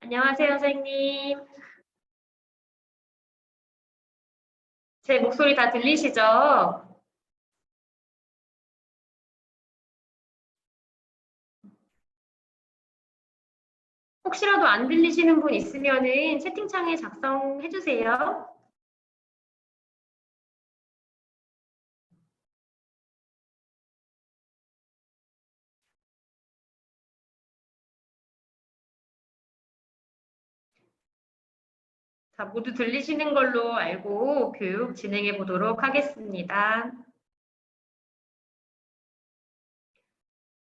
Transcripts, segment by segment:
안녕하세요, 선생님. 제 목소리 다 들리시죠? 혹시라도 안 들리시는 분 있으면은 채팅창에 작성해 주세요. 자, 모두 들리시는 걸로 알고 교육 진행해 보도록 하겠습니다.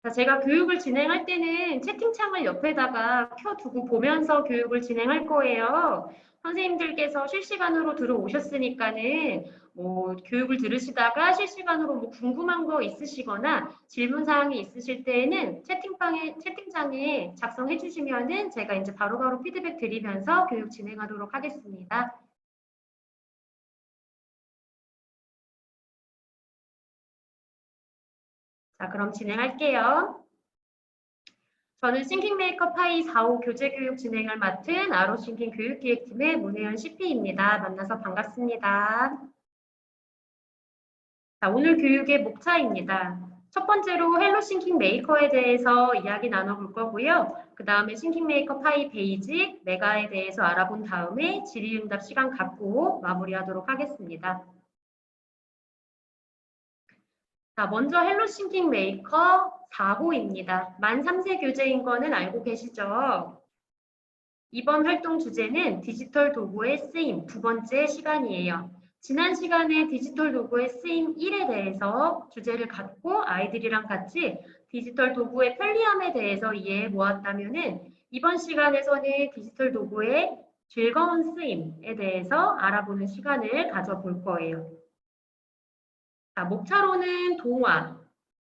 자, 제가 교육을 진행할 때는 채팅창을 옆에다가 켜두고 보면서 교육을 진행할 거예요. 선생님들께서 실시간으로 들어오셨으니까는 교육을 들으시다가 실시간으로 궁금한 거 있으시거나 질문 사항이 있으실 때에는 채팅창에 작성해 주시면은 제가 이제 바로바로 피드백 드리면서 교육 진행하도록 하겠습니다. 자, 그럼 진행할게요. 저는 싱킹 메이커 파이 4호 교재 교육 진행을 맡은 아로 싱킹 교육기획팀의 문혜연 CP입니다. 만나서 반갑습니다. 자, 오늘 교육의 목차입니다. 첫 번째로 헬로 싱킹 메이커에 대해서 이야기 나눠볼 거고요. 그 다음에 싱킹 메이커 파이 베이직, 메가에 대해서 알아본 다음에 질의응답 시간 갖고 마무리하도록 하겠습니다. 자, 먼저 헬로 싱킹 메이커 4호입니다. 만 3세 교재인 거는 알고 계시죠? 이번 활동 주제는 디지털 도구의 쓰임 두 번째 시간이에요. 지난 시간에 디지털 도구의 쓰임 1에 대해서 주제를 갖고 아이들이랑 같이 디지털 도구의 편리함에 대해서 이해해 보았다면은 이번 시간에서는 디지털 도구의 즐거운 쓰임에 대해서 알아보는 시간을 가져볼 거예요. 자, 목차로는 동화,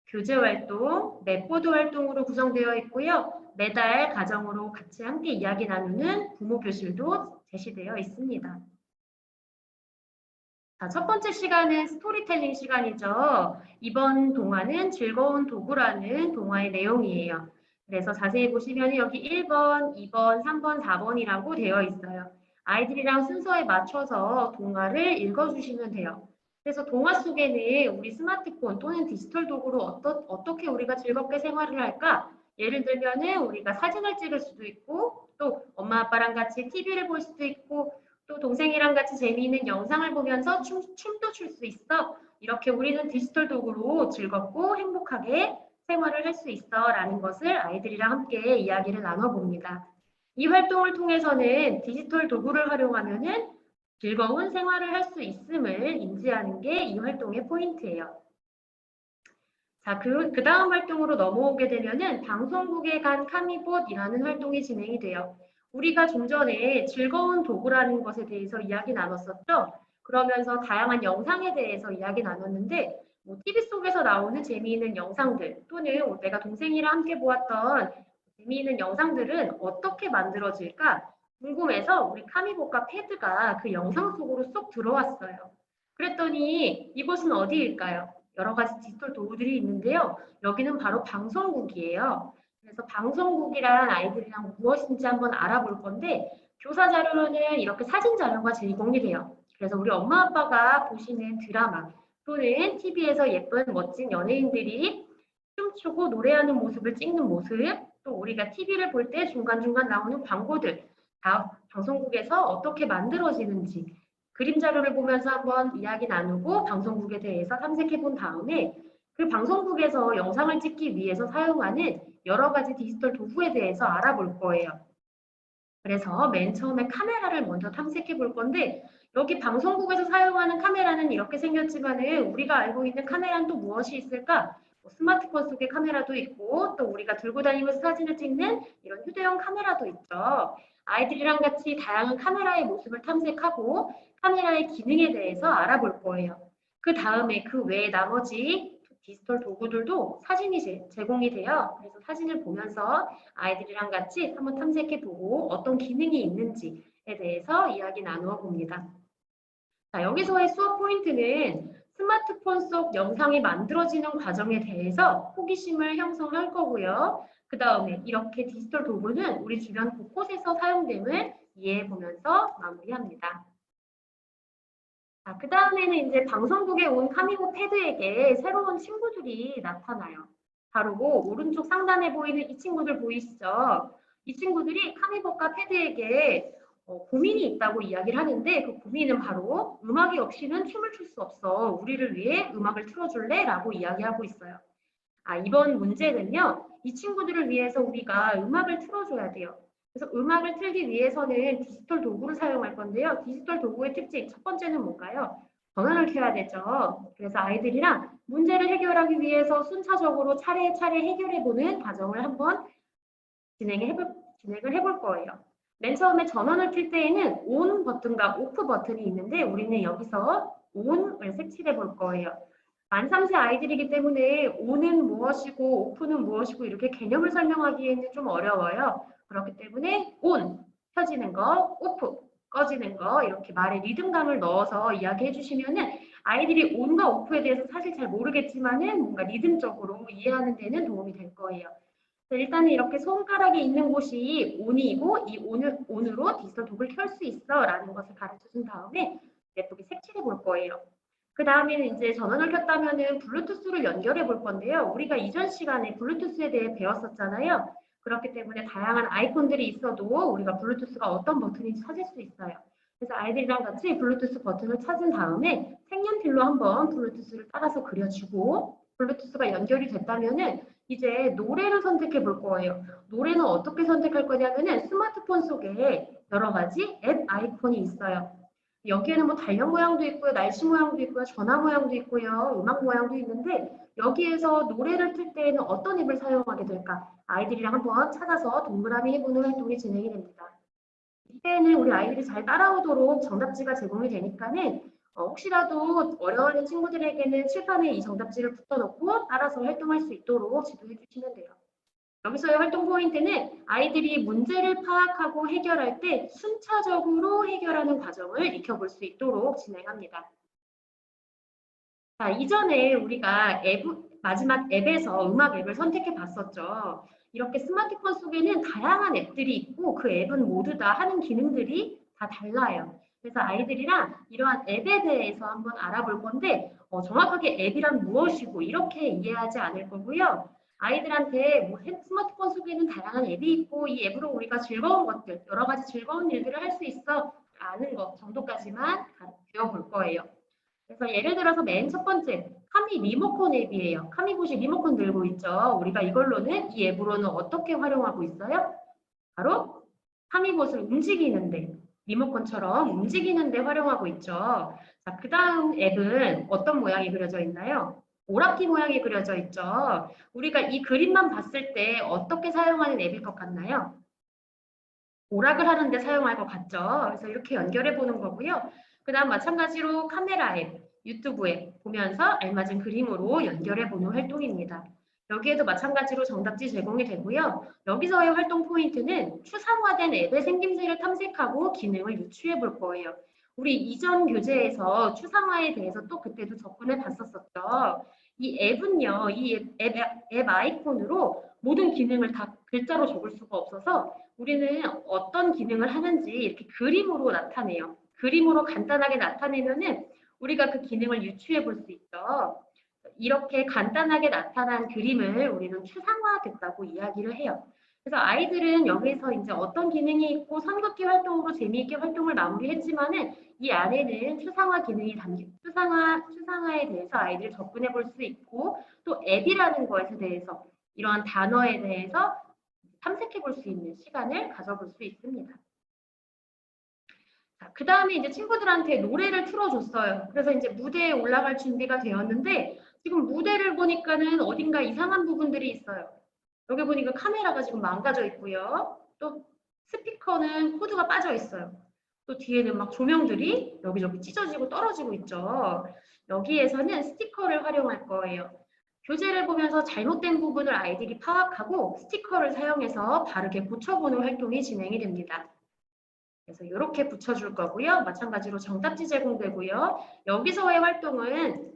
교재 활동, 맵보드 활동으로 구성되어 있고요. 매달 가정으로 같이 함께 이야기 나누는 부모 교실도 제시되어 있습니다. 자, 첫 번째 시간은 스토리텔링 시간이죠. 이번 동화는 즐거운 도구라는 동화의 내용이에요. 그래서 자세히 보시면 여기 1번, 2번, 3번, 4번이라고 되어 있어요. 아이들이랑 순서에 맞춰서 동화를 읽어주시면 돼요. 그래서 동화 속에는 우리 스마트폰 또는 디지털 도구로 어떻게 우리가 즐겁게 생활을 할까? 예를 들면은 우리가 사진을 찍을 수도 있고 또 엄마 아빠랑 같이 TV를 볼 수도 있고 또 동생이랑 같이 재미있는 영상을 보면서 춤도 출 수 있어. 이렇게 우리는 디지털 도구로 즐겁고 행복하게 생활을 할 수 있어 라는 것을 아이들이랑 함께 이야기를 나눠봅니다. 이 활동을 통해서는 디지털 도구를 활용하면은 즐거운 생활을 할 수 있음을 인지하는 게 이 활동의 포인트예요. 자, 그 다음 활동으로 넘어오게 되면은 방송국에 간 카미봇이라는 활동이 진행이 돼요. 우리가 좀 전에 즐거운 도구라는 것에 대해서 이야기 나눴었죠. 그러면서 다양한 영상에 대해서 이야기 나눴는데 TV 속에서 나오는 재미있는 영상들 또는 내가 동생이랑 함께 보았던 재미있는 영상들은 어떻게 만들어질까 궁금해서 우리 카미봇과 패드가 그 영상 속으로 쏙 들어왔어요. 그랬더니 이곳은 어디일까요? 여러 가지 디지털 도구들이 있는데요. 여기는 바로 방송국이에요. 그래서 방송국이란 아이들이랑 무엇인지 한번 알아볼 건데 교사 자료로는 이렇게 사진 자료가 제공이 돼요. 그래서 우리 엄마 아빠가 보시는 드라마 또는 TV에서 예쁜 멋진 연예인들이 춤추고 노래하는 모습을 찍는 모습 또 우리가 TV를 볼 때 중간중간 나오는 광고들 다 방송국에서 어떻게 만들어지는지 그림 자료를 보면서 한번 이야기 나누고 방송국에 대해서 탐색해 본 다음에 그 방송국에서 영상을 찍기 위해서 사용하는 여러 가지 디지털 도구에 대해서 알아볼 거예요. 그래서 맨 처음에 카메라를 먼저 탐색해 볼 건데 여기 방송국에서 사용하는 카메라는 이렇게 생겼지만은 우리가 알고 있는 카메라는 또 무엇이 있을까? 스마트폰 속에 카메라도 있고 또 우리가 들고 다니면서 사진을 찍는 이런 휴대용 카메라도 있죠. 아이들이랑 같이 다양한 카메라의 모습을 탐색하고 카메라의 기능에 대해서 알아볼 거예요. 그 다음에 그 외에 나머지 디지털 도구들도 사진이 제공이 돼요. 그래서 사진을 보면서 아이들이랑 같이 한번 탐색해보고 어떤 기능이 있는지에 대해서 이야기 나누어 봅니다. 자, 여기서의 수업 포인트는 스마트폰 속 영상이 만들어지는 과정에 대해서 호기심을 형성할 거고요. 그 다음에 이렇게 디지털 도구는 우리 주변 곳곳에서 사용됨을 이해해 보면서 마무리합니다. 자, 그 다음에는 이제 방송국에 온 카미고 패드에게 새로운 친구들이 나타나요. 바로 오른쪽 상단에 보이는 이 친구들 보이시죠? 이 친구들이 카미고과 패드에게 고민이 있다고 이야기를 하는데 그 고민은 바로 음악이 없이는 춤을 출 수 없어. 우리를 위해 음악을 틀어줄래? 라고 이야기하고 있어요. 이번 문제는요. 이 친구들을 위해서 우리가 음악을 틀어줘야 돼요. 그래서 음악을 틀기 위해서는 디지털 도구를 사용할 건데요. 디지털 도구의 특징 첫 번째는 뭔가요? 전원을 켜야 되죠. 그래서 아이들이랑 문제를 해결하기 위해서 순차적으로 차례차례 해결해보는 과정을 한번 진행을 해볼 거예요. 맨 처음에 전원을 켤 때에는 ON 버튼과 OFF 버튼이 있는데 우리는 여기서 ON을 색칠해 볼 거예요. 만 3세 아이들이기 때문에 ON은 무엇이고 OFF는 무엇이고 이렇게 개념을 설명하기에는 좀 어려워요. 그렇기 때문에 ON, 켜지는 거, OFF, 꺼지는 거 이렇게 말에 리듬감을 넣어서 이야기해 주시면은 아이들이 ON과 OFF에 대해서 사실 잘 모르겠지만은 뭔가 리듬적으로 이해하는 데는 도움이 될 거예요. 일단은 이렇게 손가락이 있는 곳이 ON이고 이 ON으로 디지털 도구를 켤 수 있어 라는 것을 가르쳐 준 다음에 예쁘게 색칠해 볼 거예요. 그 다음에는 이제 전원을 켰다면은 블루투스를 연결해 볼 건데요. 우리가 이전 시간에 블루투스에 대해 배웠었잖아요. 그렇기 때문에 다양한 아이콘들이 있어도 우리가 블루투스가 어떤 버튼인지 찾을 수 있어요. 그래서 아이들이랑 같이 블루투스 버튼을 찾은 다음에 색연필로 한번 블루투스를 따라서 그려주고 블루투스가 연결이 됐다면은 이제 노래를 선택해 볼 거예요. 노래는 어떻게 선택할 거냐면은 스마트폰 속에 여러 가지 앱 아이콘이 있어요. 여기에는 뭐 달력 모양도 있고요, 날씨 모양도 있고요, 전화 모양도 있고요, 음악 모양도 있는데 여기에서 노래를 틀 때에는 어떤 앱을 사용하게 될까? 아이들이랑 한번 찾아서 동그라미 해보는 활동이 진행이 됩니다. 이때는 우리 아이들이 잘 따라오도록 정답지가 제공이 되니까는 혹시라도 어려워하는 친구들에게는 칠판에 이 정답지를 붙여놓고 따라서 활동할 수 있도록 지도해 주시면 돼요. 여기서의 활동 포인트는 아이들이 문제를 파악하고 해결할 때 순차적으로 해결하는 과정을 익혀볼 수 있도록 진행합니다. 자, 이전에 우리가 마지막 앱에서 음악 앱을 선택해 봤었죠. 이렇게 스마트폰 속에는 다양한 앱들이 있고 그 앱은 모두 다 하는 기능들이 다 달라요. 그래서 아이들이랑 이러한 앱에 대해서 한번 알아볼 건데 정확하게 앱이란 무엇이고 이렇게 이해하지 않을 거고요. 아이들한테 뭐 스마트폰 속에는 다양한 앱이 있고 이 앱으로 우리가 즐거운 것들, 여러 가지 즐거운 일들을 할 수 있어 아는 것 정도까지만 배워볼 거예요. 그래서 예를 들어서 맨 첫 번째 카미 리모컨 앱이에요. 카미봇이 리모컨 들고 있죠. 우리가 이걸로는 이 앱으로는 어떻게 활용하고 있어요? 바로 카미봇을 움직이는데 리모컨처럼 움직이는데 활용하고 있죠. 자, 그 다음 앱은 어떤 모양이 그려져 있나요? 오락기 모양이 그려져 있죠. 우리가 이 그림만 봤을 때 어떻게 사용하는 앱일 것 같나요? 오락을 하는데 사용할 것 같죠. 그래서 이렇게 연결해 보는 거고요. 그 다음 마찬가지로 카메라 앱, 유튜브 앱 보면서 알맞은 그림으로 연결해 보는 활동입니다. 여기에도 마찬가지로 정답지 제공이 되고요. 여기서의 활동 포인트는 추상화된 앱의 생김새를 탐색하고 기능을 유추해 볼 거예요. 우리 이전 교재에서 추상화에 대해서 또 그때도 접근해 봤었었죠. 이 앱은요, 앱 아이콘으로 모든 기능을 다 글자로 적을 수가 없어서 우리는 어떤 기능을 하는지 이렇게 그림으로 나타내요. 그림으로 간단하게 나타내면은 우리가 그 기능을 유추해 볼 수 있죠. 이렇게 간단하게 나타난 그림을 우리는 추상화됐다고 이야기를 해요. 그래서 아이들은 여기서 이제 어떤 기능이 있고 삼각기 활동으로 재미있게 활동을 마무리했지만은 이 안에는 추상화 기능이 담긴 추상화에 대해서 아이들이 접근해 볼 수 있고 또 앱이라는 것에 대해서 이러한 단어에 대해서 탐색해 볼 수 있는 시간을 가져볼 수 있습니다. 그 다음에 이제 친구들한테 노래를 틀어줬어요. 그래서 이제 무대에 올라갈 준비가 되었는데 지금 무대를 보니까는 어딘가 이상한 부분들이 있어요. 여기 보니까 카메라가 지금 망가져 있고요. 또 스피커는 코드가 빠져 있어요. 또 뒤에는 막 조명들이 여기저기 찢어지고 떨어지고 있죠. 여기에서는 스티커를 활용할 거예요. 교재를 보면서 잘못된 부분을 아이들이 파악하고 스티커를 사용해서 바르게 고쳐보는 활동이 진행이 됩니다. 그래서 이렇게 붙여줄 거고요. 마찬가지로 정답지 제공되고요. 여기서의 활동은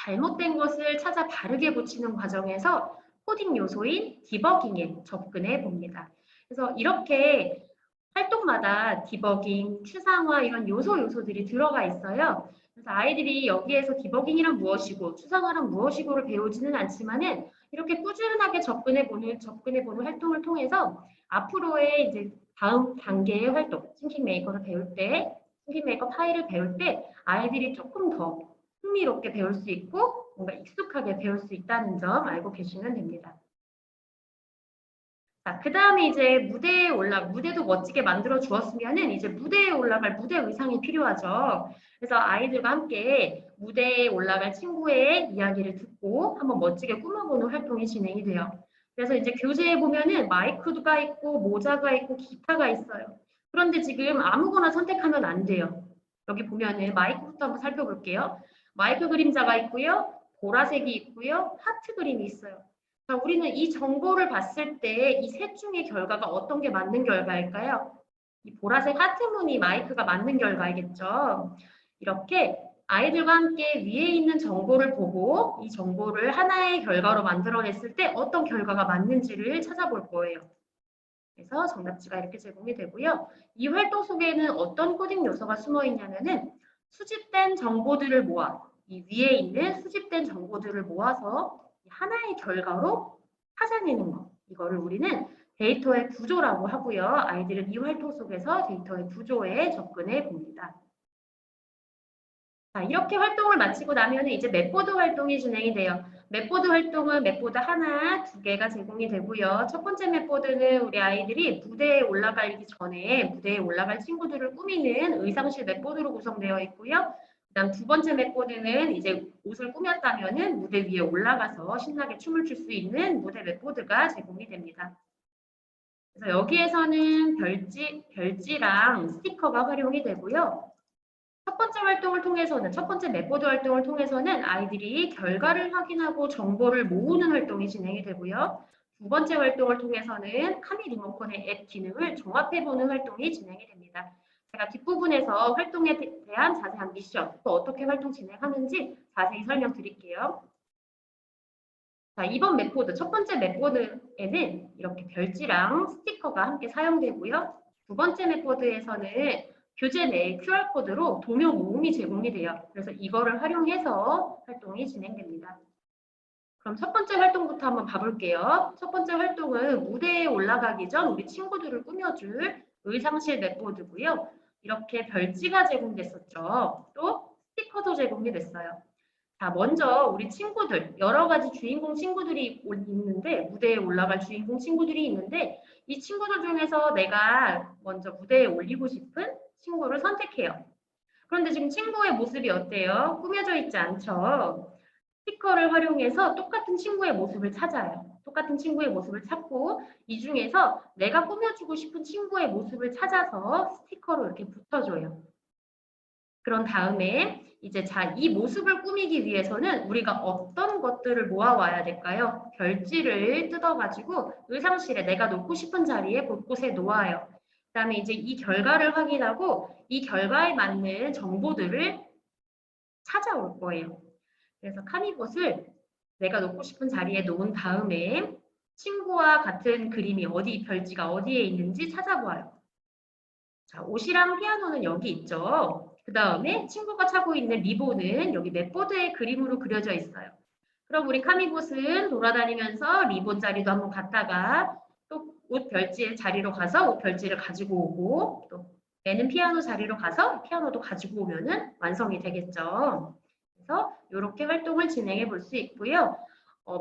잘못된 것을 찾아 바르게 고치는 과정에서 코딩 요소인 디버깅에 접근해 봅니다. 그래서 이렇게 활동마다 디버깅, 추상화 이런 요소들이 들어가 있어요. 그래서 아이들이 여기에서 디버깅이란 무엇이고 추상화란 무엇이고를 배우지는 않지만은 이렇게 꾸준하게 접근해 보는 활동을 통해서 앞으로의 이제 다음 단계의 활동, 싱킹 메이커를 배울 때, 싱킹 메이커 파일을 배울 때 아이들이 조금 더 흥미롭게 배울 수 있고 뭔가 익숙하게 배울 수 있다는 점 알고 계시면 됩니다. 자, 그 다음에 이제 무대도 멋지게 만들어 주었으면은 이제 무대에 올라갈 무대 의상이 필요하죠. 그래서 아이들과 함께 무대에 올라갈 친구의 이야기를 듣고 한번 멋지게 꾸며보는 활동이 진행이 돼요. 그래서 이제 교재에 보면은 마이크가 있고 모자가 있고 기타가 있어요. 그런데 지금 아무거나 선택하면 안 돼요. 여기 보면은 마이크부터 한번 살펴볼게요. 마이크 그림자가 있고요. 보라색이 있고요. 하트 그림이 있어요. 자, 우리는 이 정보를 봤을 때 이 셋 중의 결과가 어떤 게 맞는 결과일까요? 이 보라색 하트무늬 마이크가 맞는 결과이겠죠. 이렇게 아이들과 함께 위에 있는 정보를 보고 이 정보를 하나의 결과로 만들어냈을 때 어떤 결과가 맞는지를 찾아볼 거예요. 그래서 정답지가 이렇게 제공이 되고요. 이 활동 속에는 어떤 코딩 요소가 숨어 있냐면은 수집된 정보들을 모아 이 위에 있는 수집된 정보들을 모아서 하나의 결과로 찾아내는 것. 이거를 우리는 데이터의 구조라고 하고요. 아이들은 이 활동 속에서 데이터의 구조에 접근해 봅니다. 자, 이렇게 활동을 마치고 나면 이제 맵보드 활동이 진행이 돼요. 맵보드 활동은 맵보드 하나, 두 개가 제공이 되고요. 첫 번째 맵보드는 우리 아이들이 무대에 올라가기 전에 무대에 올라갈 친구들을 꾸미는 의상실 맵보드로 구성되어 있고요. 그다음 두 번째 맵보드는 이제 옷을 꾸몄다면은 무대 위에 올라가서 신나게 춤을 출 수 있는 무대 맵보드가 제공이 됩니다. 그래서 여기에서는 별지랑 스티커가 활용이 되고요. 첫 번째 맵보드 활동을 통해서는 아이들이 결과를 확인하고 정보를 모으는 활동이 진행이 되고요. 두 번째 활동을 통해서는 카미 리모컨의 앱 기능을 종합해보는 활동이 진행이 됩니다. 제가 뒷부분에서 활동에 대한 자세한 미션, 또 어떻게 활동 진행하는지 자세히 설명드릴게요. 자, 이번 맵보드, 첫 번째 맵보드에는 이렇게 별지랑 스티커가 함께 사용되고요. 두 번째 맵보드에서는 교재 내 QR코드로 동요 모음이 제공이 돼요. 그래서 이거를 활용해서 활동이 진행됩니다. 그럼 첫 번째 활동부터 한번 봐볼게요. 첫 번째 활동은 무대에 올라가기 전 우리 친구들을 꾸며줄 의상실 맵보드고요. 이렇게 별지가 제공됐었죠. 또 스티커도 제공이 됐어요. 자, 먼저 우리 친구들, 여러 가지 주인공 친구들이 있는데, 무대에 올라갈 주인공 친구들이 있는데, 이 친구들 중에서 내가 먼저 무대에 올리고 싶은 친구를 선택해요. 그런데 지금 친구의 모습이 어때요? 꾸며져 있지 않죠? 스티커를 활용해서 똑같은 친구의 모습을 찾아요. 똑같은 친구의 모습을 찾고 이 중에서 내가 꾸며주고 싶은 친구의 모습을 찾아서 스티커로 이렇게 붙여줘요. 그런 다음에 이제 이 모습을 꾸미기 위해서는 우리가 어떤 것들을 모아와야 될까요? 별지를 뜯어가지고 의상실에 내가 놓고 싶은 자리에 곳곳에 놓아요. 그다음에 이제 이 결과를 확인하고 이 결과에 맞는 정보들을 찾아올 거예요. 그래서 카미봇을 내가 놓고 싶은 자리에 놓은 다음에 친구와 같은 그림이 별지가 어디에 있는지 찾아보아요. 자, 옷이랑 피아노는 여기 있죠. 그 다음에 친구가 차고 있는 리본은 여기 맵보드에 그림으로 그려져 있어요. 그럼 우리 카미봇은 돌아다니면서 리본 자리도 한번 갔다가 또 옷 별지의 자리로 가서 옷 별지를 가지고 오고 또 매는 피아노 자리로 가서 피아노도 가지고 오면은 완성이 되겠죠. 그래서 이렇게 활동을 진행해 볼 수 있고요.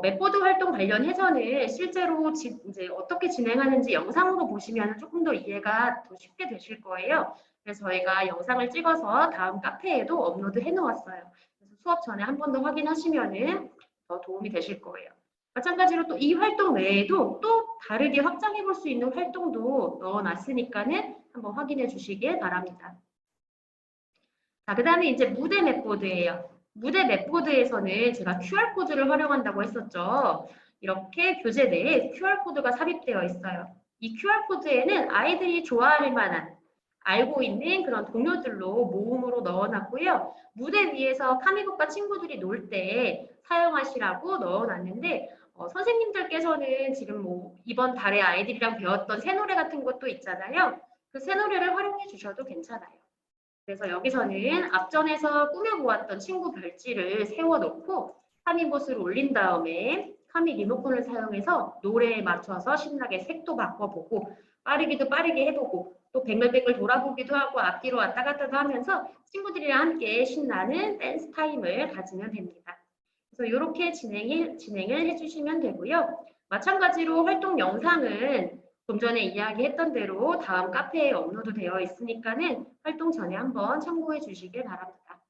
맵보드 활동 관련해서는 실제로 이제 어떻게 진행하는지 영상으로 보시면 조금 더 이해가 더 쉽게 되실 거예요. 그래서 저희가 영상을 찍어서 다음 카페에도 업로드 해 놓았어요. 그래서 수업 전에 한 번 더 확인하시면은 더 도움이 되실 거예요. 마찬가지로 또 이 활동 외에도 또 다르게 확장해 볼 수 있는 활동도 넣어놨으니까는 한번 확인해 주시길 바랍니다. 자, 그 다음에 이제 무대 맵보드예요. 무대 맵보드에서는 제가 QR코드를 활용한다고 했었죠. 이렇게 교재 내에 QR코드가 삽입되어 있어요. 이 QR코드에는 아이들이 좋아할 만한 알고 있는 그런 동료들로 모음으로 넣어놨고요. 무대 위에서 카미국과 친구들이 놀 때 사용하시라고 넣어놨는데 선생님들께서는 지금 뭐 이번 달에 아이들이랑 배웠던 새 노래 같은 것도 있잖아요. 그 새 노래를 활용해 주셔도 괜찮아요. 그래서 여기서는 앞전에서 꾸며보았던 친구 별지를 세워놓고 카미봇을 올린 다음에 카미 리모컨을 사용해서 노래에 맞춰서 신나게 색도 바꿔보고 빠르기도 빠르게 해보고 또 뱅글뱅글 돌아보기도 하고 앞뒤로 왔다 갔다도 하면서 친구들이랑 함께 신나는 댄스 타임을 가지면 됩니다. 그래서 이렇게 진행을 해주시면 되고요. 마찬가지로 활동 영상은 좀 전에 이야기했던 대로 다음 카페에 업로드되어 있으니까는 활동 전에 한번 참고해 주시길 바랍니다.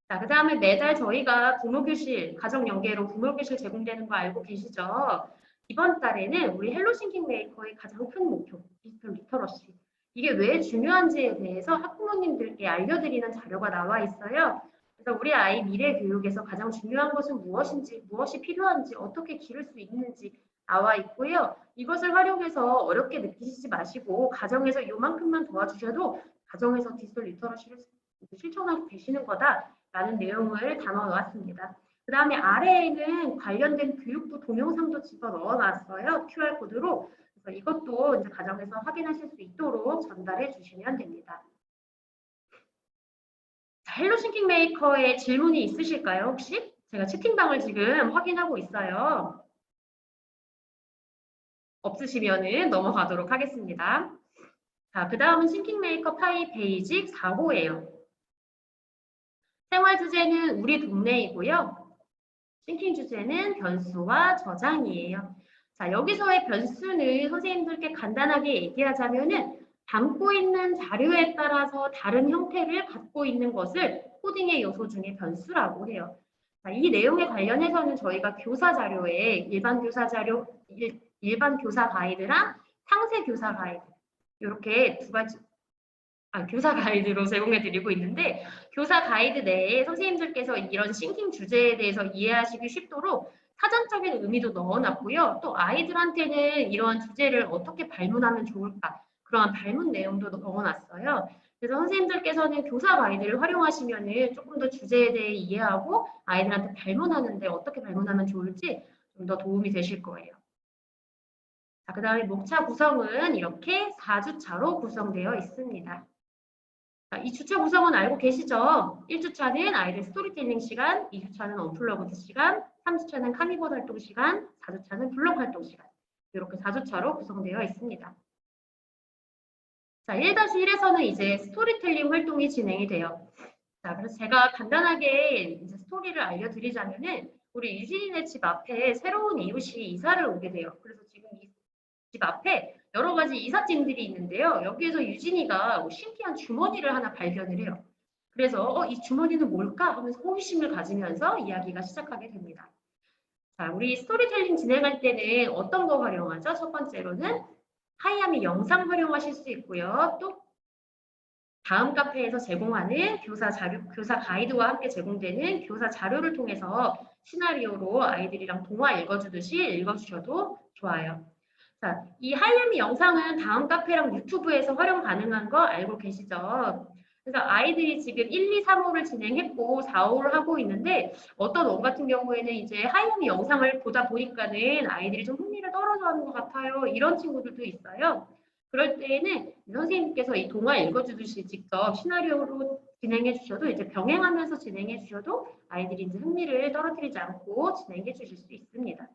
자, 그 다음에 매달 저희가 부모교실, 가정연계로 부모교실 제공되는 거 알고 계시죠? 이번 달에는 우리 헬로 싱킹 메이커의 가장 큰 목표, 디지털 리터러시. 이게 왜 중요한지에 대해서 학부모님들께 알려드리는 자료가 나와 있어요. 그래서 우리 아이 미래 교육에서 가장 중요한 것은 무엇인지, 무엇이 필요한지, 어떻게 기를 수 있는지 나와 있고요. 이것을 활용해서 어렵게 느끼시지 마시고 가정에서 요만큼만 도와주셔도 가정에서 디지털 리터러시를 실천하고 계시는 거다라는 내용을 담아 놓았습니다. 그 다음에 아래에는 관련된 교육부 동영상도 집어 넣어놨어요. QR코드로. 그래서 이것도 이제 가정에서 확인하실 수 있도록 전달해 주시면 됩니다. 자, 헬로 싱킹 메이커에 질문이 있으실까요, 혹시? 제가 채팅방을 지금 확인하고 있어요. 없으시면은 넘어가도록 하겠습니다. 자, 그 다음은 싱킹 메이커 파이 베이직 4호예요. 생활 주제는 우리 동네이고요. 싱킹 주제는 변수와 저장이에요. 자, 여기서의 변수는 선생님들께 간단하게 얘기하자면은 담고 있는 자료에 따라서 다른 형태를 갖고 있는 것을 코딩의 요소 중에 변수라고 해요. 자, 이 내용에 관련해서는 저희가 교사 자료에 일반 교사 자료, 일반 교사 가이드랑 상세 교사 가이드 이렇게 두 가지 교사 가이드로 제공해 드리고 있는데 교사 가이드 내에 선생님들께서 이런 싱킹 주제에 대해서 이해하시기 쉽도록 사전적인 의미도 넣어놨고요. 또 아이들한테는 이러한 주제를 어떻게 발문하면 좋을까 그러한 발문 내용도 넣어놨어요. 그래서 선생님들께서는 교사 가이드를 활용하시면은 조금 더 주제에 대해 이해하고 아이들한테 발문하는데 어떻게 발문하면 좋을지 좀 더 도움이 되실 거예요. 자, 그 다음에 목차 구성은 이렇게 4주차로 구성되어 있습니다. 자, 이 주차 구성은 알고 계시죠? 1주차는 아이들 스토리텔링 시간, 2주차는 언플러그드 시간, 3주차는 카니발 활동 시간, 4주차는 블록 활동 시간. 이렇게 4주차로 구성되어 있습니다. 자, 1-1에서는 이제 스토리텔링 활동이 진행이 돼요. 자, 그래서 제가 간단하게 이제 스토리를 알려드리자면은 우리 유진이네 집 앞에 새로운 이웃이 이사를 오게 돼요. 그래서 지금 이 집 앞에 여러 가지 이삿짐들이 있는데요. 여기에서 유진이가 신기한 주머니를 하나 발견을 해요. 그래서 이 주머니는 뭘까 하면서 호기심을 가지면서 이야기가 시작하게 됩니다. 자, 우리 스토리텔링 진행할 때는 어떤 거 활용하죠? 첫 번째로는 하이아미 영상 활용하실 수 있고요. 또 다음 카페에서 제공하는 교사 자료, 교사 가이드와 함께 제공되는 교사 자료를 통해서 시나리오로 아이들이랑 동화 읽어주듯이 읽어주셔도 좋아요. 자, 이 하이아미 영상은 다음 카페랑 유튜브에서 활용 가능한 거 알고 계시죠? 그래서 아이들이 지금 1, 2, 3호를 진행했고 4호를 하고 있는데 어떤 원 같은 경우에는 이제 하이아미 영상을 보다 보니까는 아이들이 좀 흥미를 떨어져하는 것 같아요. 이런 친구들도 있어요. 그럴 때에는 선생님께서 이 동화 읽어주듯이 직접 시나리오로 진행해 주셔도 이제 병행하면서 진행해 주셔도 아이들이 이제 흥미를 떨어뜨리지 않고 진행해 주실 수 있습니다.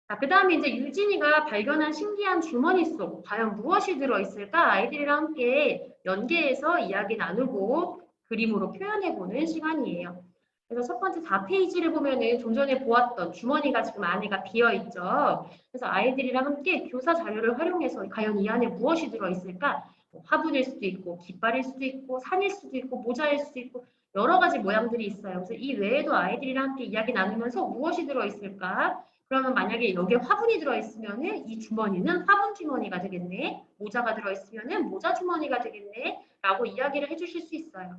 자, 그 다음에 이제 유진이가 발견한 신기한 주머니 속 과연 무엇이 들어있을까 아이들이랑 함께 연계해서 이야기 나누고 그림으로 표현해보는 시간이에요. 그래서 첫 번째 4페이지를 보면은 좀 전에 보았던 주머니가 지금 안에가 비어있죠. 그래서 아이들이랑 함께 교사 자료를 활용해서 과연 이 안에 무엇이 들어있을까? 화분일 수도 있고 깃발일 수도 있고 산일 수도 있고 모자일 수도 있고 여러 가지 모양들이 있어요. 그래서 이 외에도 아이들이랑 함께 이야기 나누면서 무엇이 들어있을까? 그러면 만약에 여기에 화분이 들어있으면 이 주머니는 화분 주머니가 되겠네. 모자가 들어있으면 모자 주머니가 되겠네. 라고 이야기를 해주실 수 있어요.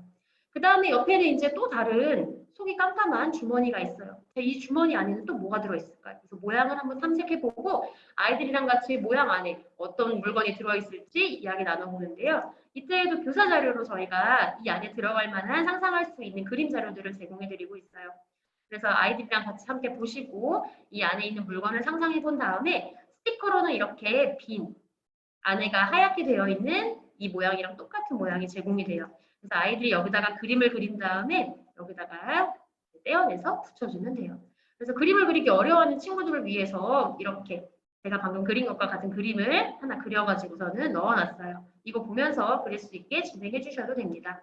그 다음에 옆에는 이제 또 다른 속이 깜깜한 주머니가 있어요. 이 주머니 안에는 또 뭐가 들어있을까요? 그래서 모양을 한번 탐색해보고 아이들이랑 같이 모양 안에 어떤 물건이 들어있을지 이야기 나눠보는데요. 이때에도 교사 자료로 저희가 이 안에 들어갈 만한 상상할 수 있는 그림 자료들을 제공해드리고 있어요. 그래서 아이들이랑 같이 함께 보시고 이 안에 있는 물건을 상상해 본 다음에 스티커로는 이렇게 빈 안에가 하얗게 되어 있는 이 모양이랑 똑같은 모양이 제공이 돼요. 그래서 아이들이 여기다가 그림을 그린 다음에 여기다가 떼어내서 붙여주면 돼요. 그래서 그림을 그리기 어려워하는 친구들을 위해서 이렇게 제가 방금 그린 것과 같은 그림을 하나 그려가지고서는 넣어놨어요. 이거 보면서 그릴 수 있게 진행해 주셔도 됩니다.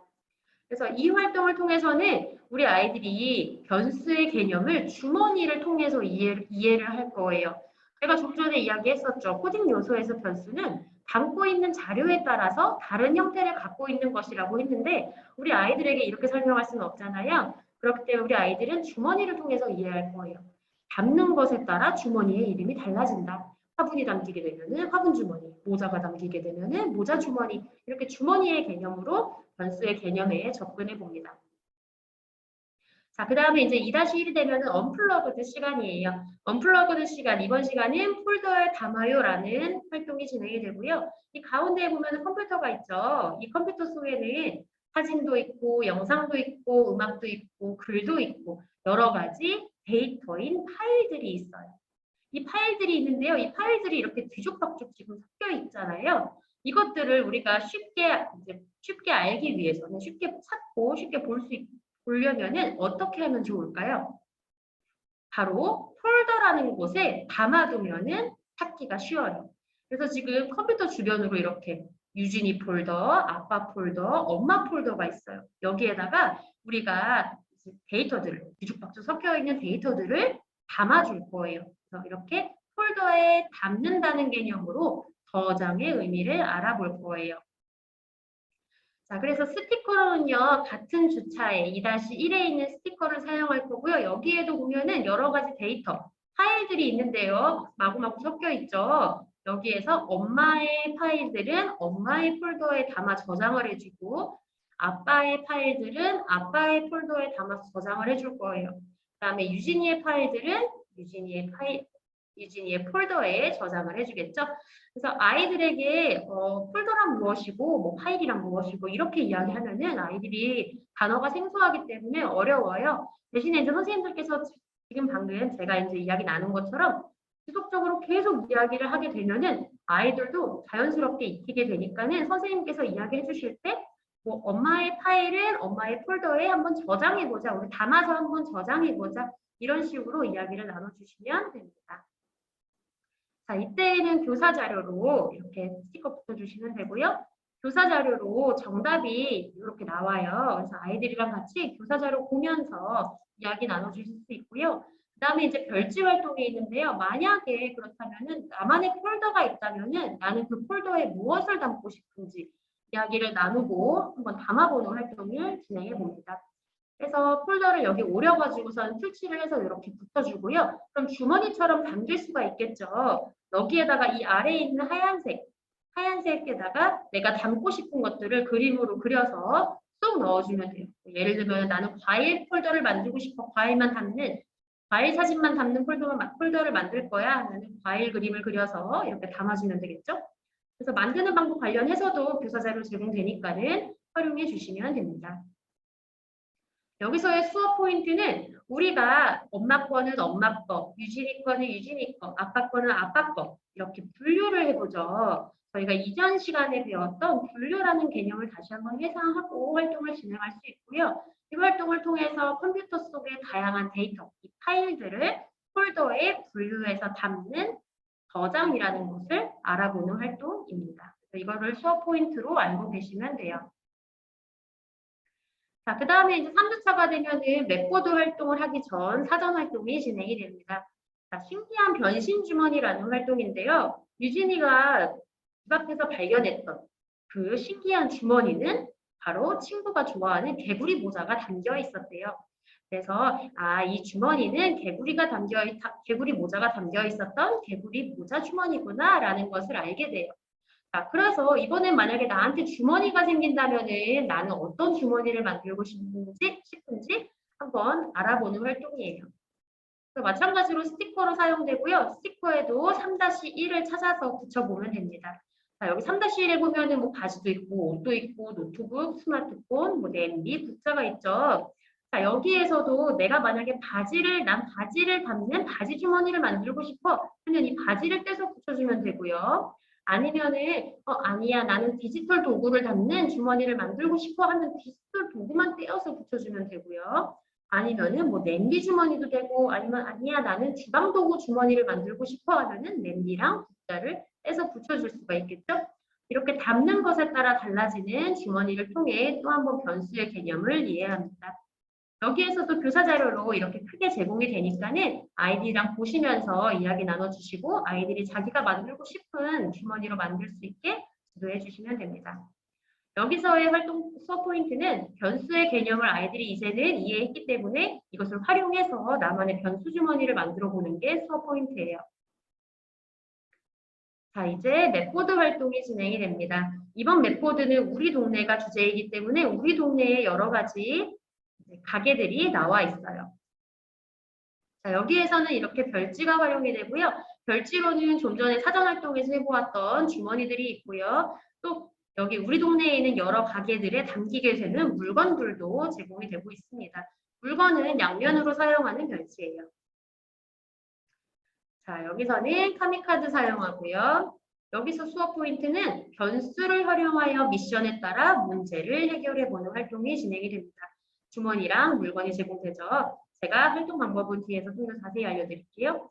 그래서 이 활동을 통해서는 우리 아이들이 변수의 개념을 주머니를 통해서 이해를 할 거예요. 제가 좀 전에 이야기했었죠. 코딩 요소에서 변수는 담고 있는 자료에 따라서 다른 형태를 갖고 있는 것이라고 했는데 우리 아이들에게 이렇게 설명할 수는 없잖아요. 그렇기 때문에 우리 아이들은 주머니를 통해서 이해할 거예요. 담는 것에 따라 주머니의 이름이 달라진다. 화분이 담기게 되면은 화분 주머니, 모자가 담기게 되면은 모자 주머니, 이렇게 주머니의 개념으로 변수의 개념에 접근해 봅니다. 자, 그 다음에 이제 2-1이 되면은 언플러그드 시간이에요. 언플러그드 시간, 이번 시간은 폴더에 담아요라는 활동이 진행이 되고요. 이 가운데에 보면은 컴퓨터가 있죠. 이 컴퓨터 속에는 사진도 있고, 영상도 있고, 음악도 있고, 글도 있고, 여러 가지 데이터인 파일들이 있어요. 이 파일들이 있는데요. 이 파일들이 이렇게 뒤죽박죽 지금 섞여 있잖아요. 이것들을 우리가 쉽게 알기 위해서는 쉽게 찾고 쉽게 보려면은 어떻게 하면 좋을까요? 바로 폴더라는 곳에 담아두면은 찾기가 쉬워요. 그래서 지금 컴퓨터 주변으로 이렇게 유진이 폴더, 아빠 폴더, 엄마 폴더가 있어요. 여기에다가 우리가 데이터들을 뒤죽박죽 섞여 있는 데이터들을 담아줄 거예요. 그래서 이렇게 폴더에 담는다는 개념으로 저장의 의미를 알아볼 거예요. 자, 그래서 스티커로는요, 같은 주차에 2-1에 있는 스티커를 사용할 거고요. 여기에도 보면은 여러 가지 데이터, 파일들이 있는데요. 마구마구 섞여 있죠. 여기에서 엄마의 파일들은 엄마의 폴더에 담아 저장을 해주고, 아빠의 파일들은 아빠의 폴더에 담아서 저장을 해줄 거예요. 그 다음에 유진이의 파일들은 유진이의 폴더에 저장을 해주겠죠. 그래서 아이들에게 폴더란 무엇이고 뭐 파일이란 무엇이고 이렇게 이야기하면은 아이들이 단어가 생소하기 때문에 어려워요. 대신에 이제 선생님들께서 지금 방금 제가 이제 이야기 나눈 것처럼 지속적으로 계속 이야기를 하게 되면은 아이들도 자연스럽게 익히게 되니까는 선생님께서 이야기해 주실 때 뭐 엄마의 파일은 엄마의 폴더에 한번 저장해 보자. 우리 담아서 한번 저장해 보자. 이런 식으로 이야기를 나눠 주시면 됩니다. 자, 이때는 교사 자료로 이렇게 스티커 붙여주시면 되고요. 교사 자료로 정답이 이렇게 나와요. 그래서 아이들이랑 같이 교사 자료 보면서 이야기 나눠주실 수 있고요. 그 다음에 이제 별지 활동이 있는데요. 만약에 그렇다면은 나만의 폴더가 있다면은 나는 그 폴더에 무엇을 담고 싶은지 이야기를 나누고 한번 담아보는 활동을 진행해 봅니다. 그래서 폴더를 여기 오려가지고선 풀칠을 해서 이렇게 붙여주고요. 그럼 주머니처럼 담길 수가 있겠죠. 여기에다가 이 아래에 있는 하얀색에다가 내가 담고 싶은 것들을 그림으로 그려서 쏙 넣어주면 돼요. 예를 들면 나는 과일 폴더를 만들고 싶어. 과일 사진만 담는 폴더를 만들 거야 하면 과일 그림을 그려서 이렇게 담아주면 되겠죠. 그래서 만드는 방법 관련해서도 교사 자료 제공되니까는 활용해 주시면 됩니다. 여기서의 수업 포인트는 우리가 엄마 거는 엄마 거, 유진이 거는 유진이 거, 아빠 거는 아빠 거 이렇게 분류를 해보죠. 저희가 이전 시간에 배웠던 분류라는 개념을 다시 한번 회상하고 활동을 진행할 수 있고요. 이 활동을 통해서 컴퓨터 속의 다양한 데이터, 이 파일들을 폴더에 분류해서 담는 저장이라는 것을 알아보는 활동입니다. 이거를 수업 포인트로 알고 계시면 돼요. 자, 그 다음에 이제 3주차가 되면은 맥보드 활동을 하기 전 사전 활동이 진행이 됩니다. 자, 신기한 변신 주머니라는 활동인데요. 유진이가 집 앞에서 발견했던 그 신기한 주머니는 바로 친구가 좋아하는 개구리 모자가 담겨 있었대요. 그래서 이 주머니는 개구리 모자가 담겨 있었던 개구리 모자 주머니구나라는 것을 알게 돼요. 자, 그래서 이번엔 만약에 나한테 주머니가 생긴다면은 나는 어떤 주머니를 만들고 싶은지 한번 알아보는 활동이에요. 마찬가지로 스티커로 사용되고요. 스티커에도 3-1을 찾아서 붙여보면 됩니다. 자, 여기 3-1에 보면은 뭐 바지도 있고, 옷도 있고, 노트북, 스마트폰, 뭐 냄비, 국자가 있죠. 자, 여기에서도 내가 만약에 난 바지를 담는 바지 주머니를 만들고 싶어 하면 이 바지를 떼서 붙여주면 되고요. 아니면은, 아니야, 나는 디지털 도구를 담는 주머니를 만들고 싶어 하면 디지털 도구만 떼어서 붙여주면 되고요. 아니면은 뭐 냄비 주머니도 되고 아니면 아니야 나는 주방 도구 주머니를 만들고 싶어 하면은 냄비랑 국자를 떼서 붙여줄 수가 있겠죠. 이렇게 담는 것에 따라 달라지는 주머니를 통해 또 한 번 변수의 개념을 이해합니다. 여기에서도 교사 자료로 이렇게 크게 제공이 되니까는 아이들이랑 보시면서 이야기 나눠주시고 아이들이 자기가 만들고 싶은 주머니로 만들 수 있게 지도해 주시면 됩니다. 여기서의 활동 수업 포인트는 변수의 개념을 아이들이 이제는 이해했기 때문에 이것을 활용해서 나만의 변수 주머니를 만들어 보는 게 수업 포인트예요. 자, 이제 맵보드 활동이 진행이 됩니다. 이번 맵보드는 우리 동네가 주제이기 때문에 우리 동네에 여러 가지 가게들이 나와 있어요. 자, 여기에서는 이렇게 별지가 활용이 되고요. 별지로는 좀 전에 사전 활동에서 해보았던 주머니들이 있고요. 또 여기 우리 동네에 있는 여러 가게들에 담기게 되는 물건들도 제공이 되고 있습니다. 물건은 양면으로 사용하는 별지예요. 자, 여기서는 카미카드 사용하고요. 여기서 수업 포인트는 변수를 활용하여 미션에 따라 문제를 해결해보는 활동이 진행이 됩니다. 주머니랑 물건이 제공되죠. 제가 활동 방법은 뒤에서 좀 더 자세히 알려드릴게요.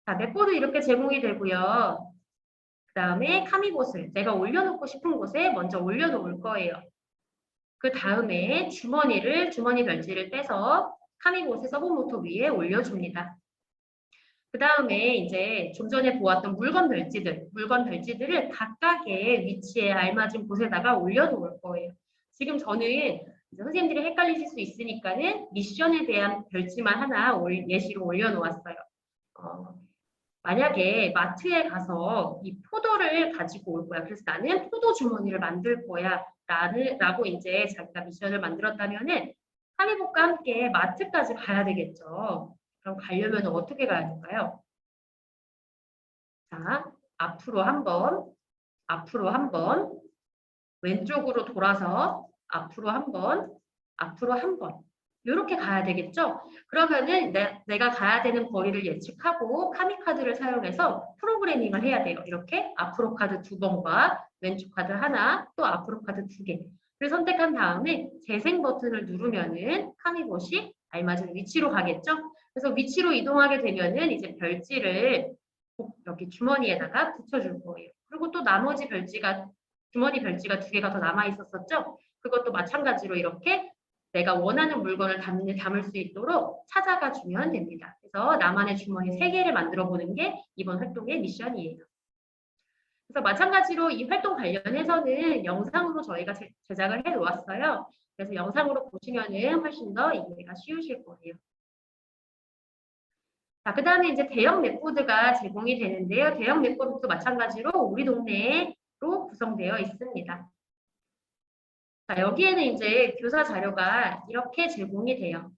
자, 맵보드 이렇게 제공이 되고요. 그 다음에 카미봇을 내가 올려놓고 싶은 곳에 먼저 올려놓을 거예요. 그 다음에 주머니 별지를 떼서 카미봇의 서브모터 위에 올려줍니다. 그 다음에 이제 좀 전에 보았던 물건 별지들을 각각의 위치에 알맞은 곳에다가 올려놓을 거예요. 지금 저는 선생님들이 헷갈리실 수 있으니까는 미션에 대한 별지만 하나 예시로 올려놓았어요. 만약에 마트에 가서 이 포도를 가지고 올 거야. 그래서 나는 포도 주머니를 만들 거야. 라고 이제 자기가 미션을 만들었다면은 카미봇과 함께 마트까지 가야 되겠죠. 그럼 가려면 어떻게 가야 될까요? 자, 앞으로 한 번, 왼쪽으로 돌아서 앞으로 한 번, 이렇게 가야 되겠죠? 그러면은 내가 가야 되는 거리를 예측하고 카미카드를 사용해서 프로그래밍을 해야 돼요. 이렇게 앞으로 카드 2번과 왼쪽 카드 하나, 또 앞으로 카드 2개. 를 선택한 다음에 재생 버튼을 누르면은 카미봇이 알맞은 위치로 가겠죠? 그래서 위치로 이동하게 되면은 이제 별지를 여기 주머니에다가 붙여줄 거예요. 그리고 또 나머지 주머니 별지가 2개가 더 남아 있었었죠? 그것도 마찬가지로 이렇게 내가 원하는 물건을 담을 수 있도록 찾아가 주면 됩니다. 그래서 나만의 주머니 3개를 만들어 보는 게 이번 활동의 미션이에요. 그래서 마찬가지로 이 활동 관련해서는 영상으로 저희가 제작을 해 놓았어요. 그래서 영상으로 보시면은 훨씬 더 이해가 쉬우실 거예요. 자, 그 다음에 이제 대형 맵보드가 제공이 되는데요. 대형 맵보드도 마찬가지로 우리 동네로 구성되어 있습니다. 자, 여기에는 이제 교사 자료가 이렇게 제공이 돼요.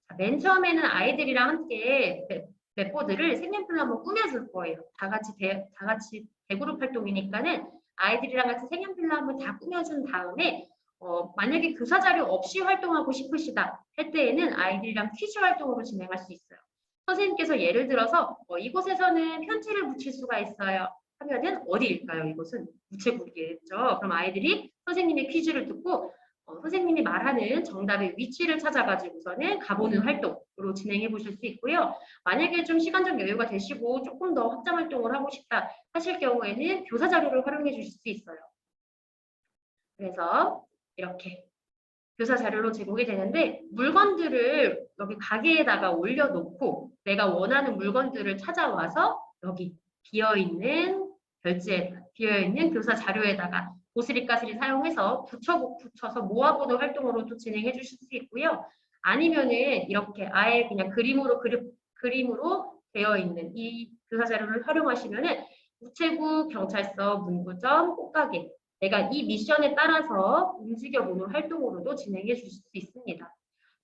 자, 맨 처음에는 아이들이랑 함께 맵보드를 색연필로 한번 꾸며줄 거예요. 다 같이 대그룹 활동이니까는 아이들이랑 같이 색연필로 한번 다 꾸며준 다음에 만약에 교사 자료 없이 활동하고 싶으시다 할 때에는 아이들이랑 퀴즈 활동으로 진행할 수 있어요. 선생님께서 예를 들어서 이곳에서는 편지를 붙일 수가 있어요. 하면은 어디일까요? 이곳은 우체국이겠죠. 그럼 아이들이 선생님의 퀴즈를 듣고 선생님이 말하는 정답의 위치를 찾아가지고서는 가보는 활동으로 진행해 보실 수 있고요. 만약에 좀 시간적 여유가 되시고 조금 더 확장 활동을 하고 싶다 하실 경우에는 교사 자료를 활용해 주실 수 있어요. 그래서 이렇게 교사 자료로 제공이 되는데 물건들을 여기 가게에다가 올려놓고 내가 원하는 물건들을 찾아와서 여기 비어있는 교사 자료에다가 고스란히 사용해서 붙여서 모아보는 활동으로 또 진행해 주실 수 있고요. 아니면은 이렇게 아예 그냥 그림으로 되어 있는 이 교사 자료를 활용하시면은 우체국, 경찰서, 문구점, 꽃가게. 내가 이 미션에 따라서 움직여보는 활동으로도 진행해 주실 수 있습니다.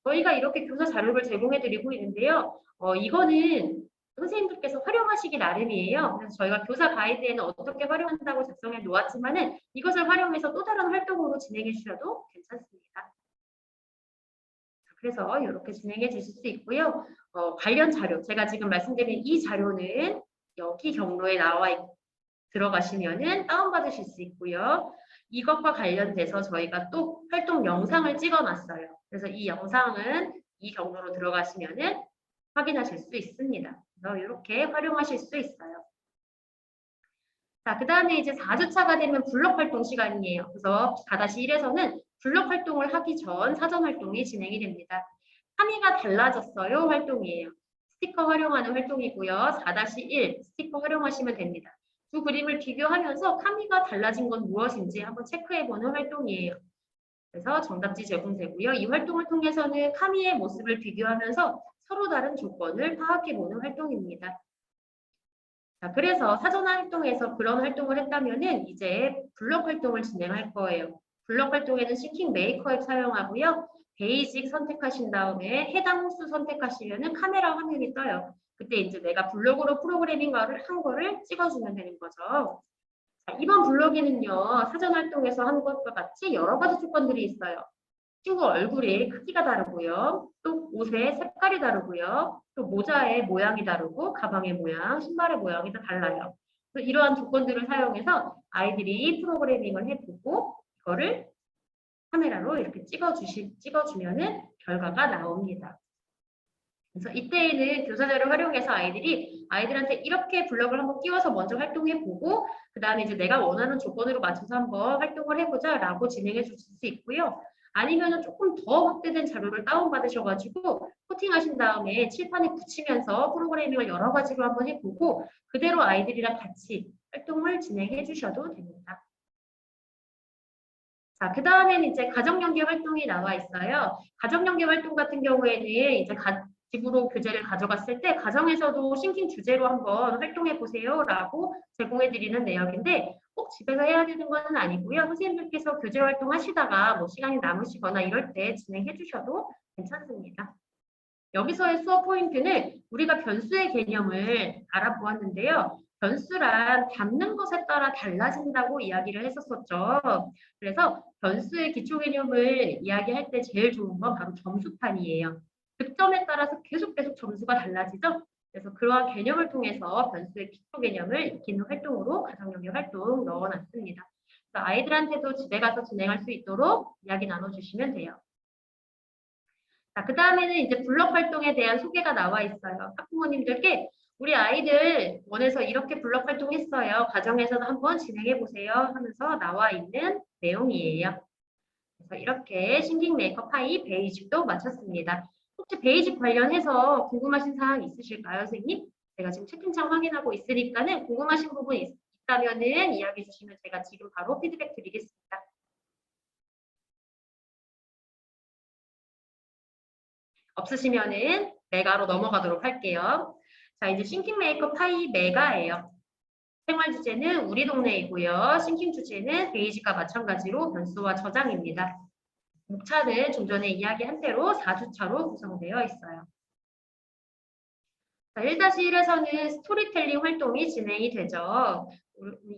저희가 이렇게 교사 자료를 제공해 드리고 있는데요. 이거는 선생님들께서 활용하시기 나름이에요. 그래서 저희가 교사 가이드에는 어떻게 활용한다고 작성해 놓았지만은 이것을 활용해서 또 다른 활동으로 진행해 주셔도 괜찮습니다. 그래서 이렇게 진행해 주실 수 있고요. 관련 자료, 제가 지금 말씀드린 이 자료는 여기 경로에 들어가시면은 다운받으실 수 있고요. 이것과 관련돼서 저희가 또 활동 영상을 찍어놨어요. 그래서 이 영상은 이 경로로 들어가시면은 확인하실 수 있습니다. 그래서 이렇게 활용하실 수 있어요. 자, 그 다음에 이제 4주차가 되면 블록 활동 시간이에요. 그래서 4-1에서는 블록 활동을 하기 전 사전 활동이 진행이 됩니다. 3위가 달라졌어요 활동이에요. 스티커 활용하는 활동이고요. 4-1 스티커 활용하시면 됩니다. 두 그림을 비교하면서 카미가 달라진 건 무엇인지 한번 체크해보는 활동이에요. 그래서 정답지 제공되고요. 이 활동을 통해서는 카미의 모습을 비교하면서 서로 다른 조건을 파악해보는 활동입니다. 자, 그래서 사전 활동에서 그런 활동을 했다면은 이제 블록 활동을 진행할 거예요. 블록 활동에는 싱킹 메이커 앱 사용하고요. 베이직 선택하신 다음에 해당 호수 선택하시면은 카메라 화면이 떠요. 그때 이제 내가 블록으로 프로그래밍을 한 거를 찍어주면 되는 거죠. 자, 이번 블록에는요, 사전 활동에서 한 것과 같이 여러 가지 조건들이 있어요. 친구 얼굴이 크기가 다르고요. 또 옷의 색깔이 다르고요. 또 모자의 모양이 다르고 가방의 모양, 신발의 모양이 다 달라요. 그래서 이러한 조건들을 사용해서 아이들이 프로그래밍을 해보고 이거를 카메라로 이렇게 찍어주면은 결과가 나옵니다. 그래서 이때에는 교사자를 활용해서 아이들한테 이렇게 블럭을 한번 끼워서 먼저 활동해보고 그 다음에 이제 내가 원하는 조건으로 맞춰서 한번 활동을 해보자 라고 진행해 주실 수 있고요. 아니면은 조금 더 확대된 자료를 다운받으셔가지고 코팅하신 다음에 칠판에 붙이면서 프로그래밍을 여러 가지로 한번 해보고 그대로 아이들이랑 같이 활동을 진행해 주셔도 됩니다. 자, 그 다음에는 이제 가정연계 활동이 나와 있어요. 가정연계 활동 같은 경우에는 이제 집으로 교재를 가져갔을 때 가정에서도 싱킹 주제로 한번 활동해 보세요 라고 제공해 드리는 내역인데 꼭 집에서 해야 되는 건 아니고요. 선생님들께서 교재 활동 하시다가 뭐 시간이 남으시거나 이럴 때 진행해 주셔도 괜찮습니다. 여기서의 수업 포인트는 우리가 변수의 개념을 알아보았는데요. 변수란 담는 것에 따라 달라진다고 이야기를 했었었죠. 그래서 변수의 기초 개념을 이야기할 때 제일 좋은 건 바로 점수판이에요. 득점에 따라서 계속 점수가 달라지죠. 그래서 그러한 개념을 통해서 변수의 기초 개념을 익히는 활동으로 가정연계 활동 넣어놨습니다. 그래서 아이들한테도 집에 가서 진행할 수 있도록 이야기 나눠주시면 돼요. 자, 그 다음에는 이제 블록 활동에 대한 소개가 나와 있어요. 학부모님들께 우리 아이들 원해서 이렇게 블록 활동했어요. 가정에서도 한번 진행해 보세요 하면서 나와 있는 내용이에요. 그래서 이렇게 싱킹 메이커 파이 베이직도 마쳤습니다. 혹시 베이직 관련해서 궁금하신 사항 있으실까요, 선생님? 제가 지금 채팅창 확인하고 있으니까는 궁금하신 부분 있다면은 이야기해 주시면 제가 지금 바로 피드백 드리겠습니다. 없으시면은 메가로 넘어가도록 할게요. 자, 이제 싱킹 메이커 파이 메가예요. 생활 주제는 우리 동네이고요. 싱킹 주제는 베이직과 마찬가지로 변수와 저장입니다. 목차는 좀 전에 이야기한 대로 4주차로 구성되어 있어요. 자, 1-1에서는 스토리텔링 활동이 진행이 되죠.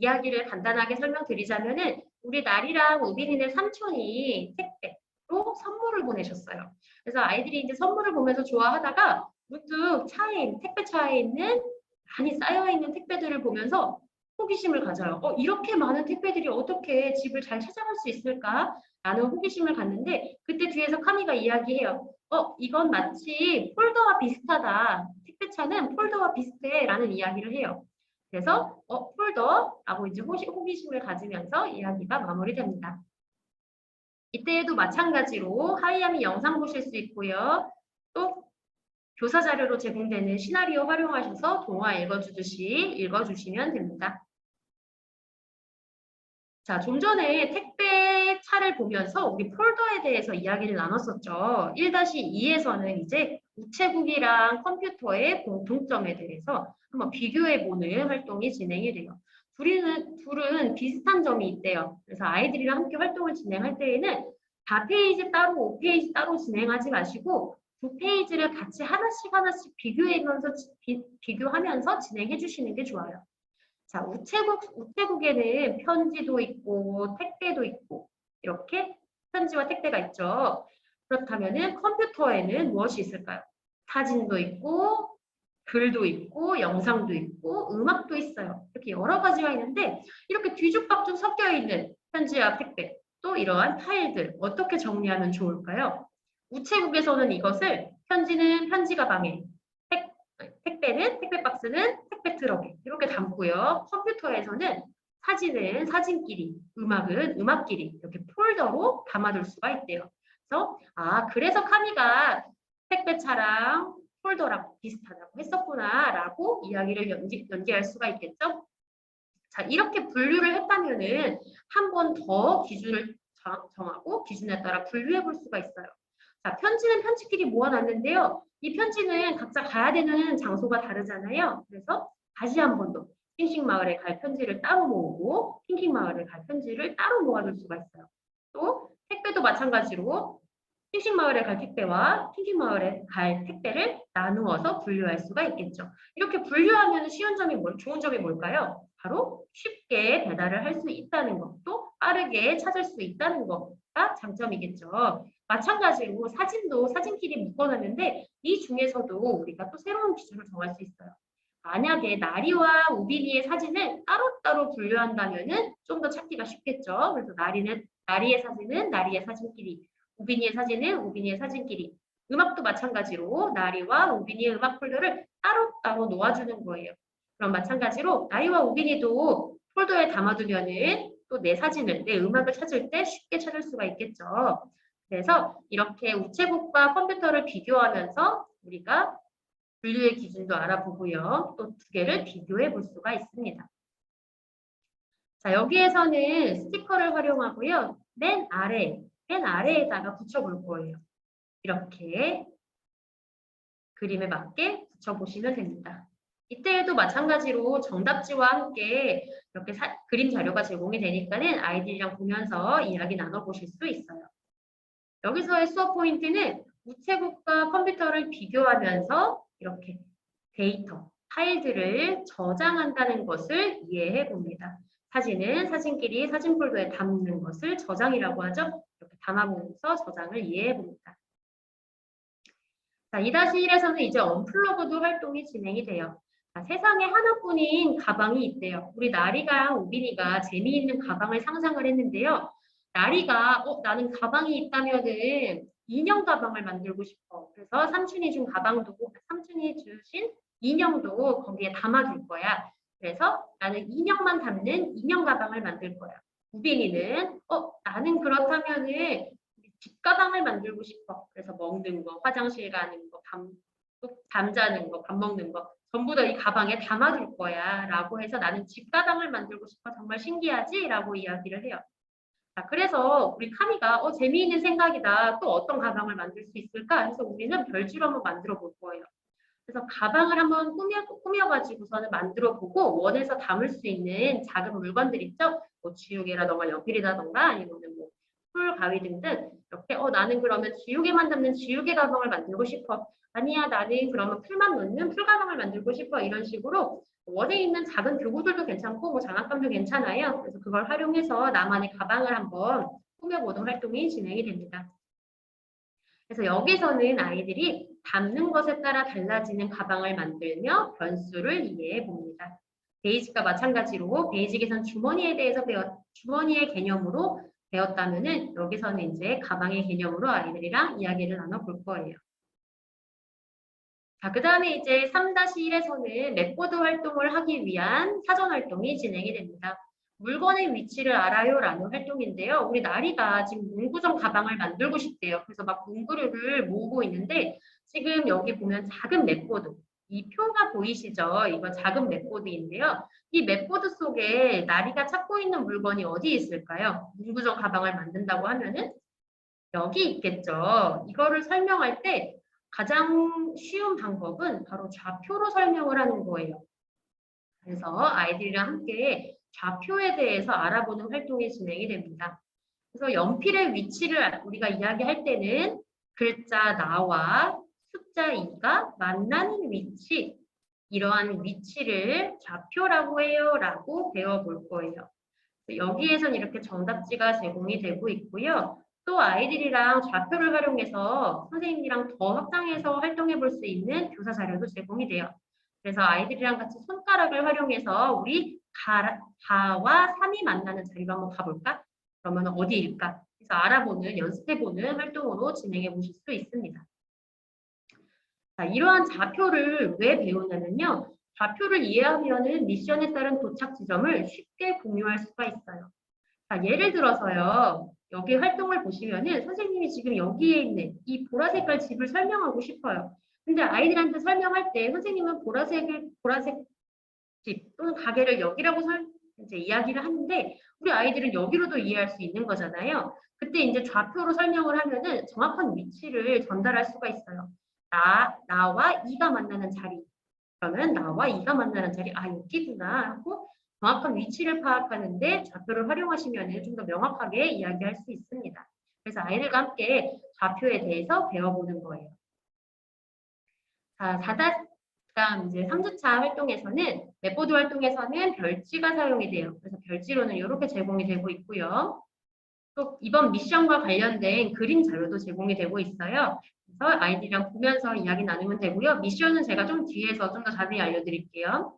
이야기를 간단하게 설명드리자면은 우리 나리랑 우빈이네 삼촌이 택배로 선물을 보내셨어요. 그래서 아이들이 이제 선물을 보면서 좋아하다가 문득 택배 차에 있는 많이 쌓여있는 택배들을 보면서 호기심을 가져요. 이렇게 많은 택배들이 어떻게 집을 잘 찾아갈 수 있을까? 라는 호기심을 갖는데 그때 뒤에서 카미가 이야기해요. 이건 마치 폴더와 비슷하다. 택배차는 폴더와 비슷해 라는 이야기를 해요. 그래서 폴더라고 이제 호기심을 가지면서 이야기가 마무리됩니다. 이때에도 마찬가지로 하이아미 영상 보실 수 있고요. 또 교사 자료로 제공되는 시나리오 활용하셔서 동화 읽어주시면 됩니다. 자, 좀 전에 택배 차를 보면서 우리 폴더에 대해서 이야기를 나눴었죠. 1-2에서는 이제 우체국이랑 컴퓨터의 공통점에 대해서 한번 비교해보는 활동이 진행이 돼요. 둘은 비슷한 점이 있대요. 그래서 아이들이랑 함께 활동을 진행할 때에는 4페이지 따로 5페이지 따로 진행하지 마시고 2페이지를 같이 하나씩 비교하면서 진행해 주시는 게 좋아요. 자, 우체국에는 편지도 있고 택배도 있고 이렇게 편지와 택배가 있죠. 그렇다면은 컴퓨터에는 무엇이 있을까요? 사진도 있고 글도 있고 영상도 있고 음악도 있어요. 이렇게 여러 가지가 있는데 이렇게 뒤죽박죽 섞여 있는 편지와 택배 또 이러한 파일들 어떻게 정리하면 좋을까요? 우체국에서는 이것을 편지는 편지 가방에 택배는 택배 박스는 택배 트럭에 이렇게 담고요. 컴퓨터에서는 사진은 사진끼리, 음악은 음악끼리 이렇게 폴더로 담아둘 수가 있대요. 그래서 카미가 택배차랑 폴더랑 비슷하다고 했었구나라고 이야기를 연계할 수가 있겠죠. 자, 이렇게 분류를 했다면은 한 번 더 기준을 정하고 기준에 따라 분류해 볼 수가 있어요. 자, 편지는 편지끼리 모아놨는데요. 이 편지는 각자 가야 되는 장소가 다르잖아요. 그래서 다시 한 번 더 싱싱마을에 갈 편지를 따로 모으고 킹킹마을에 갈 편지를 따로 모아둘 수가 있어요. 또 택배도 마찬가지로 싱싱마을에 갈 택배와 킹킹마을에 갈 택배를 나누어서 분류할 수가 있겠죠. 이렇게 분류하면 좋은 점이 뭘까요? 바로 쉽게 배달을 할 수 있다는 것, 또 빠르게 찾을 수 있다는 것가 장점이겠죠. 마찬가지로 사진도 사진끼리 묶어놨는데 이 중에서도 우리가 또 새로운 기준을 정할 수 있어요. 만약에 나리와 우빈이의 사진을 따로따로 분류한다면 좀 더 찾기가 쉽겠죠. 그래서 나리의 사진은 나리의 사진끼리, 우빈이의 사진은 우빈이의 사진끼리. 음악도 마찬가지로 나리와 우빈이의 음악 폴더를 따로따로 놓아주는 거예요. 그럼 마찬가지로 나리와 우빈이도 폴더에 담아두면은 또 내 사진을, 내 음악을 찾을 때 쉽게 찾을 수가 있겠죠. 그래서 이렇게 우체국과 컴퓨터를 비교하면서 우리가 분류의 기준도 알아보고요. 또 두 개를 비교해 볼 수가 있습니다. 자, 여기에서는 스티커를 활용하고요. 맨 아래에다가 붙여볼 거예요. 이렇게 그림에 맞게 붙여보시면 됩니다. 이때에도 마찬가지로 정답지와 함께 이렇게 그림 자료가 제공이 되니까는 아이들이랑 보면서 이야기 나눠보실 수 있어요. 여기서의 수업 포인트는 우체국과 컴퓨터를 비교하면서 이렇게 데이터, 파일들을 저장한다는 것을 이해해 봅니다. 사진은 사진끼리 사진 폴더에 담는 것을 저장이라고 하죠. 이렇게 담아보면서 저장을 이해해 봅니다. 자, 2-1에서는 이제 언플러그드 활동이 진행이 돼요. 자, 세상에 하나뿐인 가방이 있대요. 우리 나리랑 우빈이가 재미있는 가방을 상상을 했는데요. 나리가 나는 가방이 있다면은 인형 가방을 만들고 싶어. 그래서 삼촌이 주신 인형도 거기에 담아둘 거야. 그래서 나는 인형만 담는 인형 가방을 만들 거야. 우빈이는 나는 그렇다면은 집 가방을 만들고 싶어. 그래서 먹는 거, 화장실 가는 거, 잠 자는 거, 밥 먹는 거 전부 다 이 가방에 담아둘 거야 라고 해서 나는 집 가방을 만들고 싶어. 정말 신기하지? 라고 이야기를 해요. 자, 그래서 우리 카미가 재미있는 생각이다. 또 어떤 가방을 만들 수 있을까? 해서 우리는 별지로 한번 만들어 볼 거예요. 그래서 가방을 한번 꾸며가지고서는 만들어 보고 원해서 담을 수 있는 작은 물건들 있죠? 뭐 지우개라던가 연필이라던가 아니면 뭐 풀, 가위 등등 이렇게 나는 그러면 지우개만 담는 지우개 가방을 만들고 싶어. 아니야, 나는 그러면 풀만 넣는 풀 가방을 만들고 싶어. 이런 식으로 원에 있는 작은 교구들도 괜찮고 뭐 장난감도 괜찮아요. 그래서 그걸 활용해서 나만의 가방을 한번 꾸며보는 활동이 진행이 됩니다. 그래서 여기서는 아이들이 담는 것에 따라 달라지는 가방을 만들며 변수를 이해해 봅니다. 베이직과 마찬가지로 베이직에선 주머니의 개념으로 배웠다면은 여기서는 이제 가방의 개념으로 아이들이랑 이야기를 나눠볼 거예요. 자, 그 다음에 이제 3-1에서는 맵보드 활동을 하기 위한 사전 활동이 진행이 됩니다. 물건의 위치를 알아요 라는 활동인데요. 우리 나리가 지금 문구점 가방을 만들고 싶대요. 그래서 막 문구류를 모으고 있는데 지금 여기 보면 작은 맵보드, 이 표가 보이시죠? 이거 작은 맵보드인데요. 이 맵보드 속에 나리가 찾고 있는 물건이 어디 있을까요? 문구점 가방을 만든다고 하면은 여기 있겠죠. 이거를 설명할 때 가장 쉬운 방법은 바로 좌표로 설명을 하는 거예요. 그래서 아이들이랑 함께 좌표에 대해서 알아보는 활동이 진행이 됩니다. 그래서 연필의 위치를 우리가 이야기할 때는 글자 나와 숫자 2가 만나는 위치, 이러한 위치를 좌표라고 해요 라고 배워볼 거예요. 여기에선 이렇게 정답지가 제공이 되고 있고요. 또 아이들이랑 좌표를 활용해서 선생님이랑 더 확장해서 활동해 볼 수 있는 교사 자료도 제공이 돼요. 그래서 아이들이랑 같이 손가락을 활용해서 우리 가와 3이 만나는 자리로 한번 가볼까? 그러면 어디일까? 그래서 알아보는, 연습해보는 활동으로 진행해 보실 수 있습니다. 자, 이러한 좌표를 왜 배우냐면요. 좌표를 이해하면 미션에 따른 도착 지점을 쉽게 공유할 수가 있어요. 자, 예를 들어서요. 여기 활동을 보시면은 선생님이 지금 여기에 있는 이 보라색깔 집을 설명하고 싶어요. 근데 아이들한테 설명할 때 선생님은 보라색 집 또는 가게를 여기라고 이제 이야기를 하는데 우리 아이들은 여기로도 이해할 수 있는 거잖아요. 그때 이제 좌표로 설명을 하면은 정확한 위치를 전달할 수가 있어요. 나와 이가 만나는 자리. 그러면 나와 이가 만나는 자리, 아, 여기구나 하고 정확한 위치를 파악하는데 좌표를 활용하시면 좀 더 명확하게 이야기할 수 있습니다. 그래서 아이들과 함께 좌표에 대해서 배워보는 거예요. 자, 4단 이제 3주차 활동에서는 맵보드 활동에서는 별지가 사용이 돼요. 그래서 별지로는 이렇게 제공이 되고 있고요. 또 이번 미션과 관련된 그림 자료도 제공이 되고 있어요. 그래서 아이들이랑 보면서 이야기 나누면 되고요. 미션은 제가 좀 뒤에서 좀 더 자세히 알려드릴게요.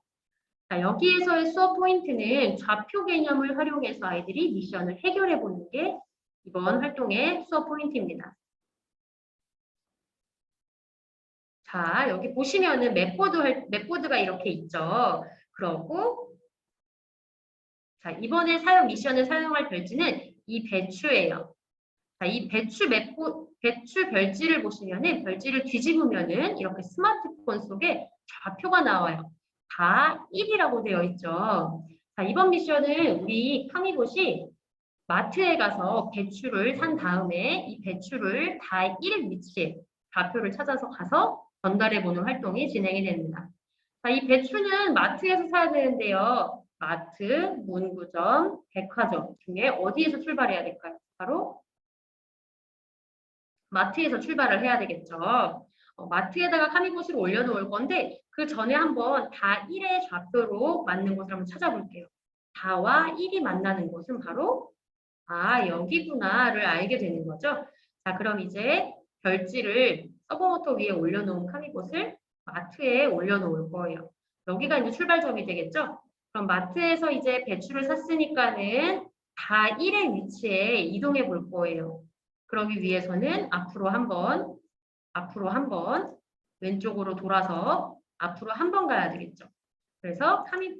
자, 여기에서의 수업 포인트는 좌표 개념을 활용해서 아이들이 미션을 해결해 보는 게 이번 활동의 수업 포인트입니다. 자, 여기 보시면은 맵보드가 이렇게 있죠. 그러고 자, 이번에 사용 미션을 사용할 별지는 이 배추예요. 자, 이 배추 별지를 보시면은 별지를 뒤집으면은 이렇게 스마트폰 속에 좌표가 나와요. 다 1이라고 되어 있죠. 자, 이번 미션은 우리 카미봇이 마트에 가서 배추를 산 다음에 이 배추를 다 1 위치에 좌표를 찾아서 가서 전달해 보는 활동이 진행이 됩니다. 자, 이 배추는 마트에서 사야 되는데요. 마트, 문구점, 백화점 중에 어디에서 출발해야 될까요? 바로 마트에서 출발을 해야 되겠죠. 마트에다가 카미봇을 올려놓을 건데 그 전에 한번 다 1의 좌표로 맞는 곳을 한번 찾아볼게요. 다와 1이 만나는 곳은 바로 여기구나를 알게 되는 거죠. 자, 그럼 이제 별지를 서브모터 위에 올려놓은 카미봇을 마트에 올려놓을 거예요. 여기가 이제 출발점이 되겠죠. 그럼 마트에서 이제 배추를 샀으니까는 다 1의 위치에 이동해 볼 거예요. 그러기 위해서는 앞으로 한 번, 왼쪽으로 돌아서 앞으로 한 번 가야 되겠죠. 그래서 카미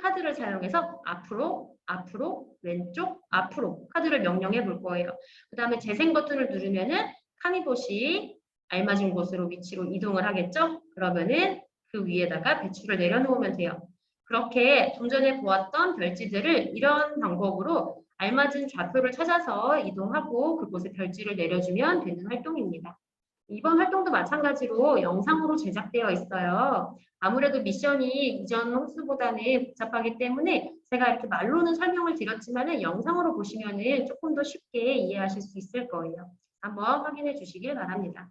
카드를 사용해서 앞으로, 왼쪽, 앞으로 카드를 명령해 볼 거예요. 그 다음에 재생 버튼을 누르면은 카미봇이 알맞은 곳으로 위치로 이동을 하겠죠. 그러면은 그 위에다가 배추를 내려놓으면 돼요. 그렇게 좀 전에 보았던 별지들을 이런 방법으로 알맞은 좌표를 찾아서 이동하고 그곳에 별지를 내려주면 되는 활동입니다. 이번 활동도 마찬가지로 영상으로 제작되어 있어요. 아무래도 미션이 이전 호수보다는 복잡하기 때문에 제가 이렇게 말로는 설명을 드렸지만 영상으로 보시면 조금 더 쉽게 이해하실 수 있을 거예요. 한번 확인해 주시길 바랍니다.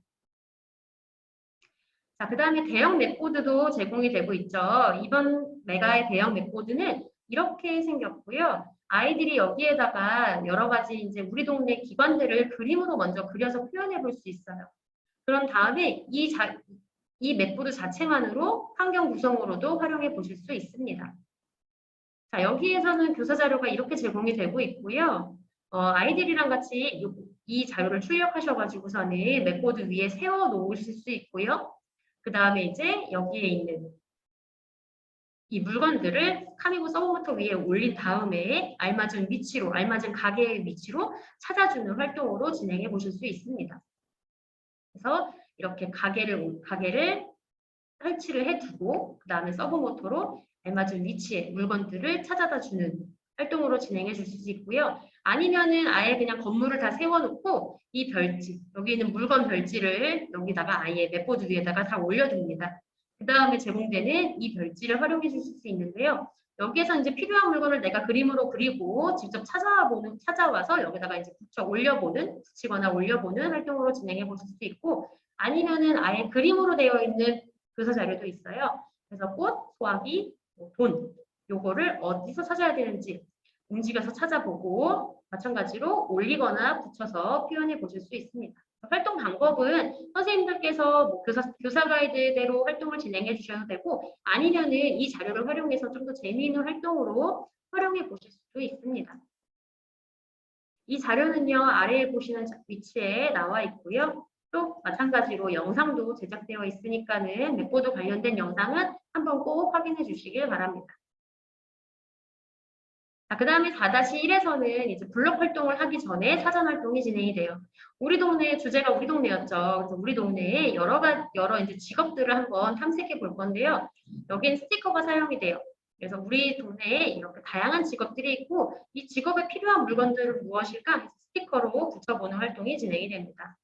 자, 그 다음에 대형 맵보드도 제공이 되고 있죠. 이번 메가의 대형 맵보드는 이렇게 생겼고요. 아이들이 여기에다가 여러 가지 이제 우리 동네 기관들을 그림으로 먼저 그려서 표현해 볼 수 있어요. 그런 다음에 이 맵보드 자체만으로 환경 구성으로도 활용해 보실 수 있습니다. 자, 여기에서는 교사 자료가 이렇게 제공이 되고 있고요. 아이들이랑 같이 이 자료를 출력하셔가지고서는 맵보드 위에 세워 놓으실 수 있고요. 그 다음에 이제 여기에 있는 이 물건들을 카미고 서브모터 위에 올린 다음에 알맞은 가게의 위치로 찾아주는 활동으로 진행해 보실 수 있습니다. 그래서 이렇게 가게를 설치를 해두고 그 다음에 서브모터로 알맞은 위치에 물건들을 찾아다 주는 활동으로 진행해 주실 수 있고요. 아니면은 아예 그냥 건물을 다 세워놓고 이 별지, 여기 있는 물건 별지를 여기다가 아예 맵보드 위에다가 다 올려둡니다. 그 다음에 제공되는 이 별지를 활용해 주실 수 있는데요. 여기에서 이제 필요한 물건을 내가 그림으로 그리고 직접 찾아와서 여기다가 이제 붙이거나 올려보는 활동으로 진행해 보실 수 있고, 아니면은 아예 그림으로 되어 있는 교사 자료도 있어요. 그래서 꽃, 소화기, 돈, 요거를 어디서 찾아야 되는지 움직여서 찾아보고 마찬가지로 올리거나 붙여서 표현해 보실 수 있습니다. 활동 방법은 선생님들께서 뭐 교사 가이드대로 활동을 진행해 주셔도 되고, 아니면은 이 자료를 활용해서 좀 더 재미있는 활동으로 활용해 보실 수도 있습니다. 이 자료는요, 아래에 보시는 위치에 나와 있고요. 또 마찬가지로 영상도 제작되어 있으니까는 맵보드 관련된 영상은 한번 꼭 확인해 주시길 바랍니다. 자, 그 다음에 4-1에서는 이제 블록 활동을 하기 전에 사전 활동이 진행이 돼요. 우리 동네 주제가 우리 동네였죠. 그래서 우리 동네에 여러 이제 직업들을 한번 탐색해 볼 건데요. 여기는 스티커가 사용이 돼요. 그래서 우리 동네에 이렇게 다양한 직업들이 있고 이 직업에 필요한 물건들은 무엇일까? 스티커로 붙여보는 활동이 진행이 됩니다.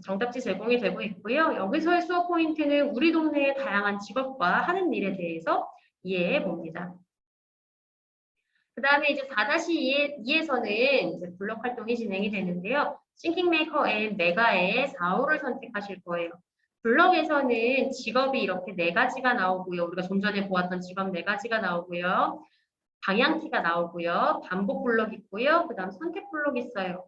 정답지 제공이 되고 있고요. 여기서의 수업 포인트는 우리 동네의 다양한 직업과 하는 일에 대해서 이해해 봅니다. 그 다음에 이제 4-2에서는 이제 블록 활동이 진행이 되는데요. 싱킹메이커 앤 메가의 4호를 선택하실 거예요. 블록에서는 직업이 이렇게 4가지가 나오고요. 우리가 좀 전에 보았던 직업 4가지가 나오고요. 방향키가 나오고요. 반복 블록 있고요. 그 다음 선택 블록 있어요.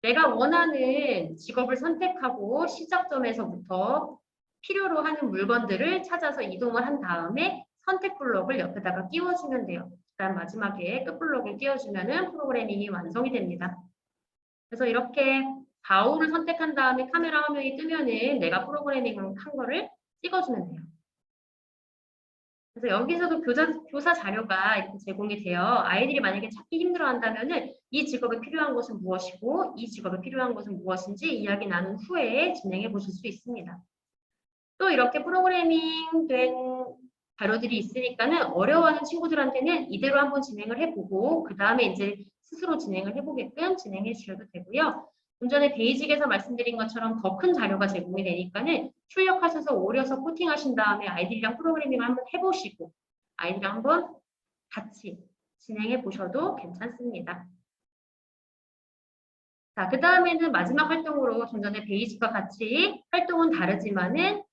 내가 원하는 직업을 선택하고 시작점에서부터 필요로 하는 물건들을 찾아서 이동을 한 다음에 선택 블록을 옆에다가 끼워주면 돼요. 그다음 마지막에 끝 블록을 끼워주면 프로그래밍이 완성이 됩니다. 그래서 이렇게 바울을 선택한 다음에 카메라 화면이 뜨면은 내가 프로그래밍을 한 거를 찍어주면 돼요. 그래서 여기서도 교사 자료가 이렇게 제공이 돼요. 아이들이 만약에 찾기 힘들어한다면은 이 직업에 필요한 것은 무엇이고 이 직업에 필요한 것은 무엇인지 이야기 나눈 후에 진행해 보실 수 있습니다. 또 이렇게 프로그래밍 된 자료들이 있으니까는 어려워하는 친구들한테는 이대로 한번 진행을 해보고 그 다음에 이제 스스로 진행을 해보게끔 진행해 주셔도 되고요. 좀 전에 베이직에서 말씀드린 것처럼 더 큰 자료가 제공이 되니까는 출력하셔서 오려서 코팅하신 다음에 아이들이랑 프로그래밍을 한번 해보시고 아이들이랑 한번 같이 진행해 보셔도 괜찮습니다. 자, 그 다음에는 마지막 활동으로 좀 전에 베이직과 같이 활동은 다르지만은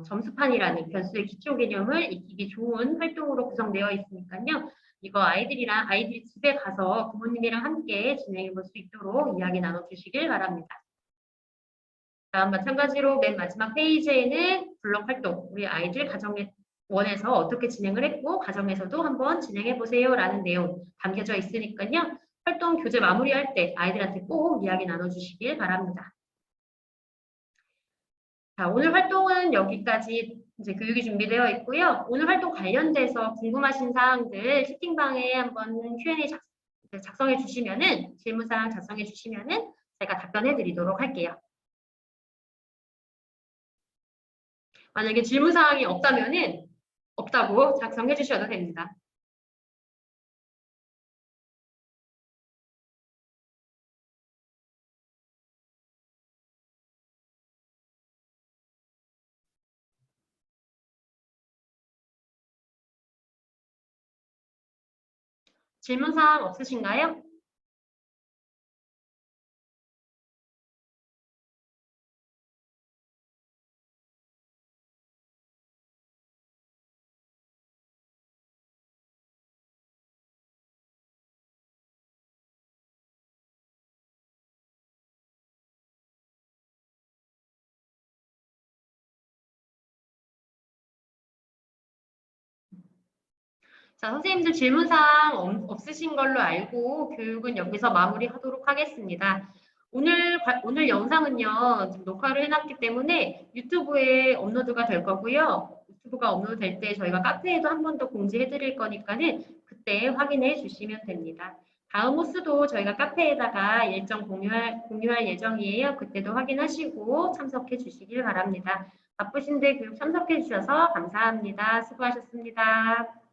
점수판이라는 변수의 기초 개념을 익히기 좋은 활동으로 구성되어 있으니까요. 이거 아이들이 집에 가서 부모님이랑 함께 진행해 볼 수 있도록 이야기 나눠주시길 바랍니다. 다음 마찬가지로 맨 마지막 페이지에는 블록 활동, 우리 아이들 가정에 원에서 어떻게 진행을 했고 가정에서도 한번 진행해 보세요 라는 내용 담겨져 있으니까요. 활동 교재 마무리할 때 아이들한테 꼭 이야기 나눠주시길 바랍니다. 자, 오늘 활동은 여기까지 이제 교육이 준비되어 있고요. 오늘 활동 관련돼서 궁금하신 사항들 채팅방에 한번 Q&A 작성해 주시면은 질문사항 작성해 주시면은 제가 답변해 드리도록 할게요. 만약에 질문사항이 없다면은 없다고 작성해 주셔도 됩니다. 질문사항 없으신가요? 자, 선생님들 질문사항 없으신 걸로 알고 교육은 여기서 마무리하도록 하겠습니다. 오늘 영상은요, 지금 녹화를 해놨기 때문에 유튜브에 업로드가 될 거고요. 유튜브가 업로드 될 때 저희가 카페에도 한 번 더 공지해 드릴 거니까는 그때 확인해 주시면 됩니다. 다음 호스도 저희가 카페에다가 일정 공유할 예정이에요. 그때도 확인하시고 참석해 주시길 바랍니다. 바쁘신데 교육 참석해 주셔서 감사합니다. 수고하셨습니다.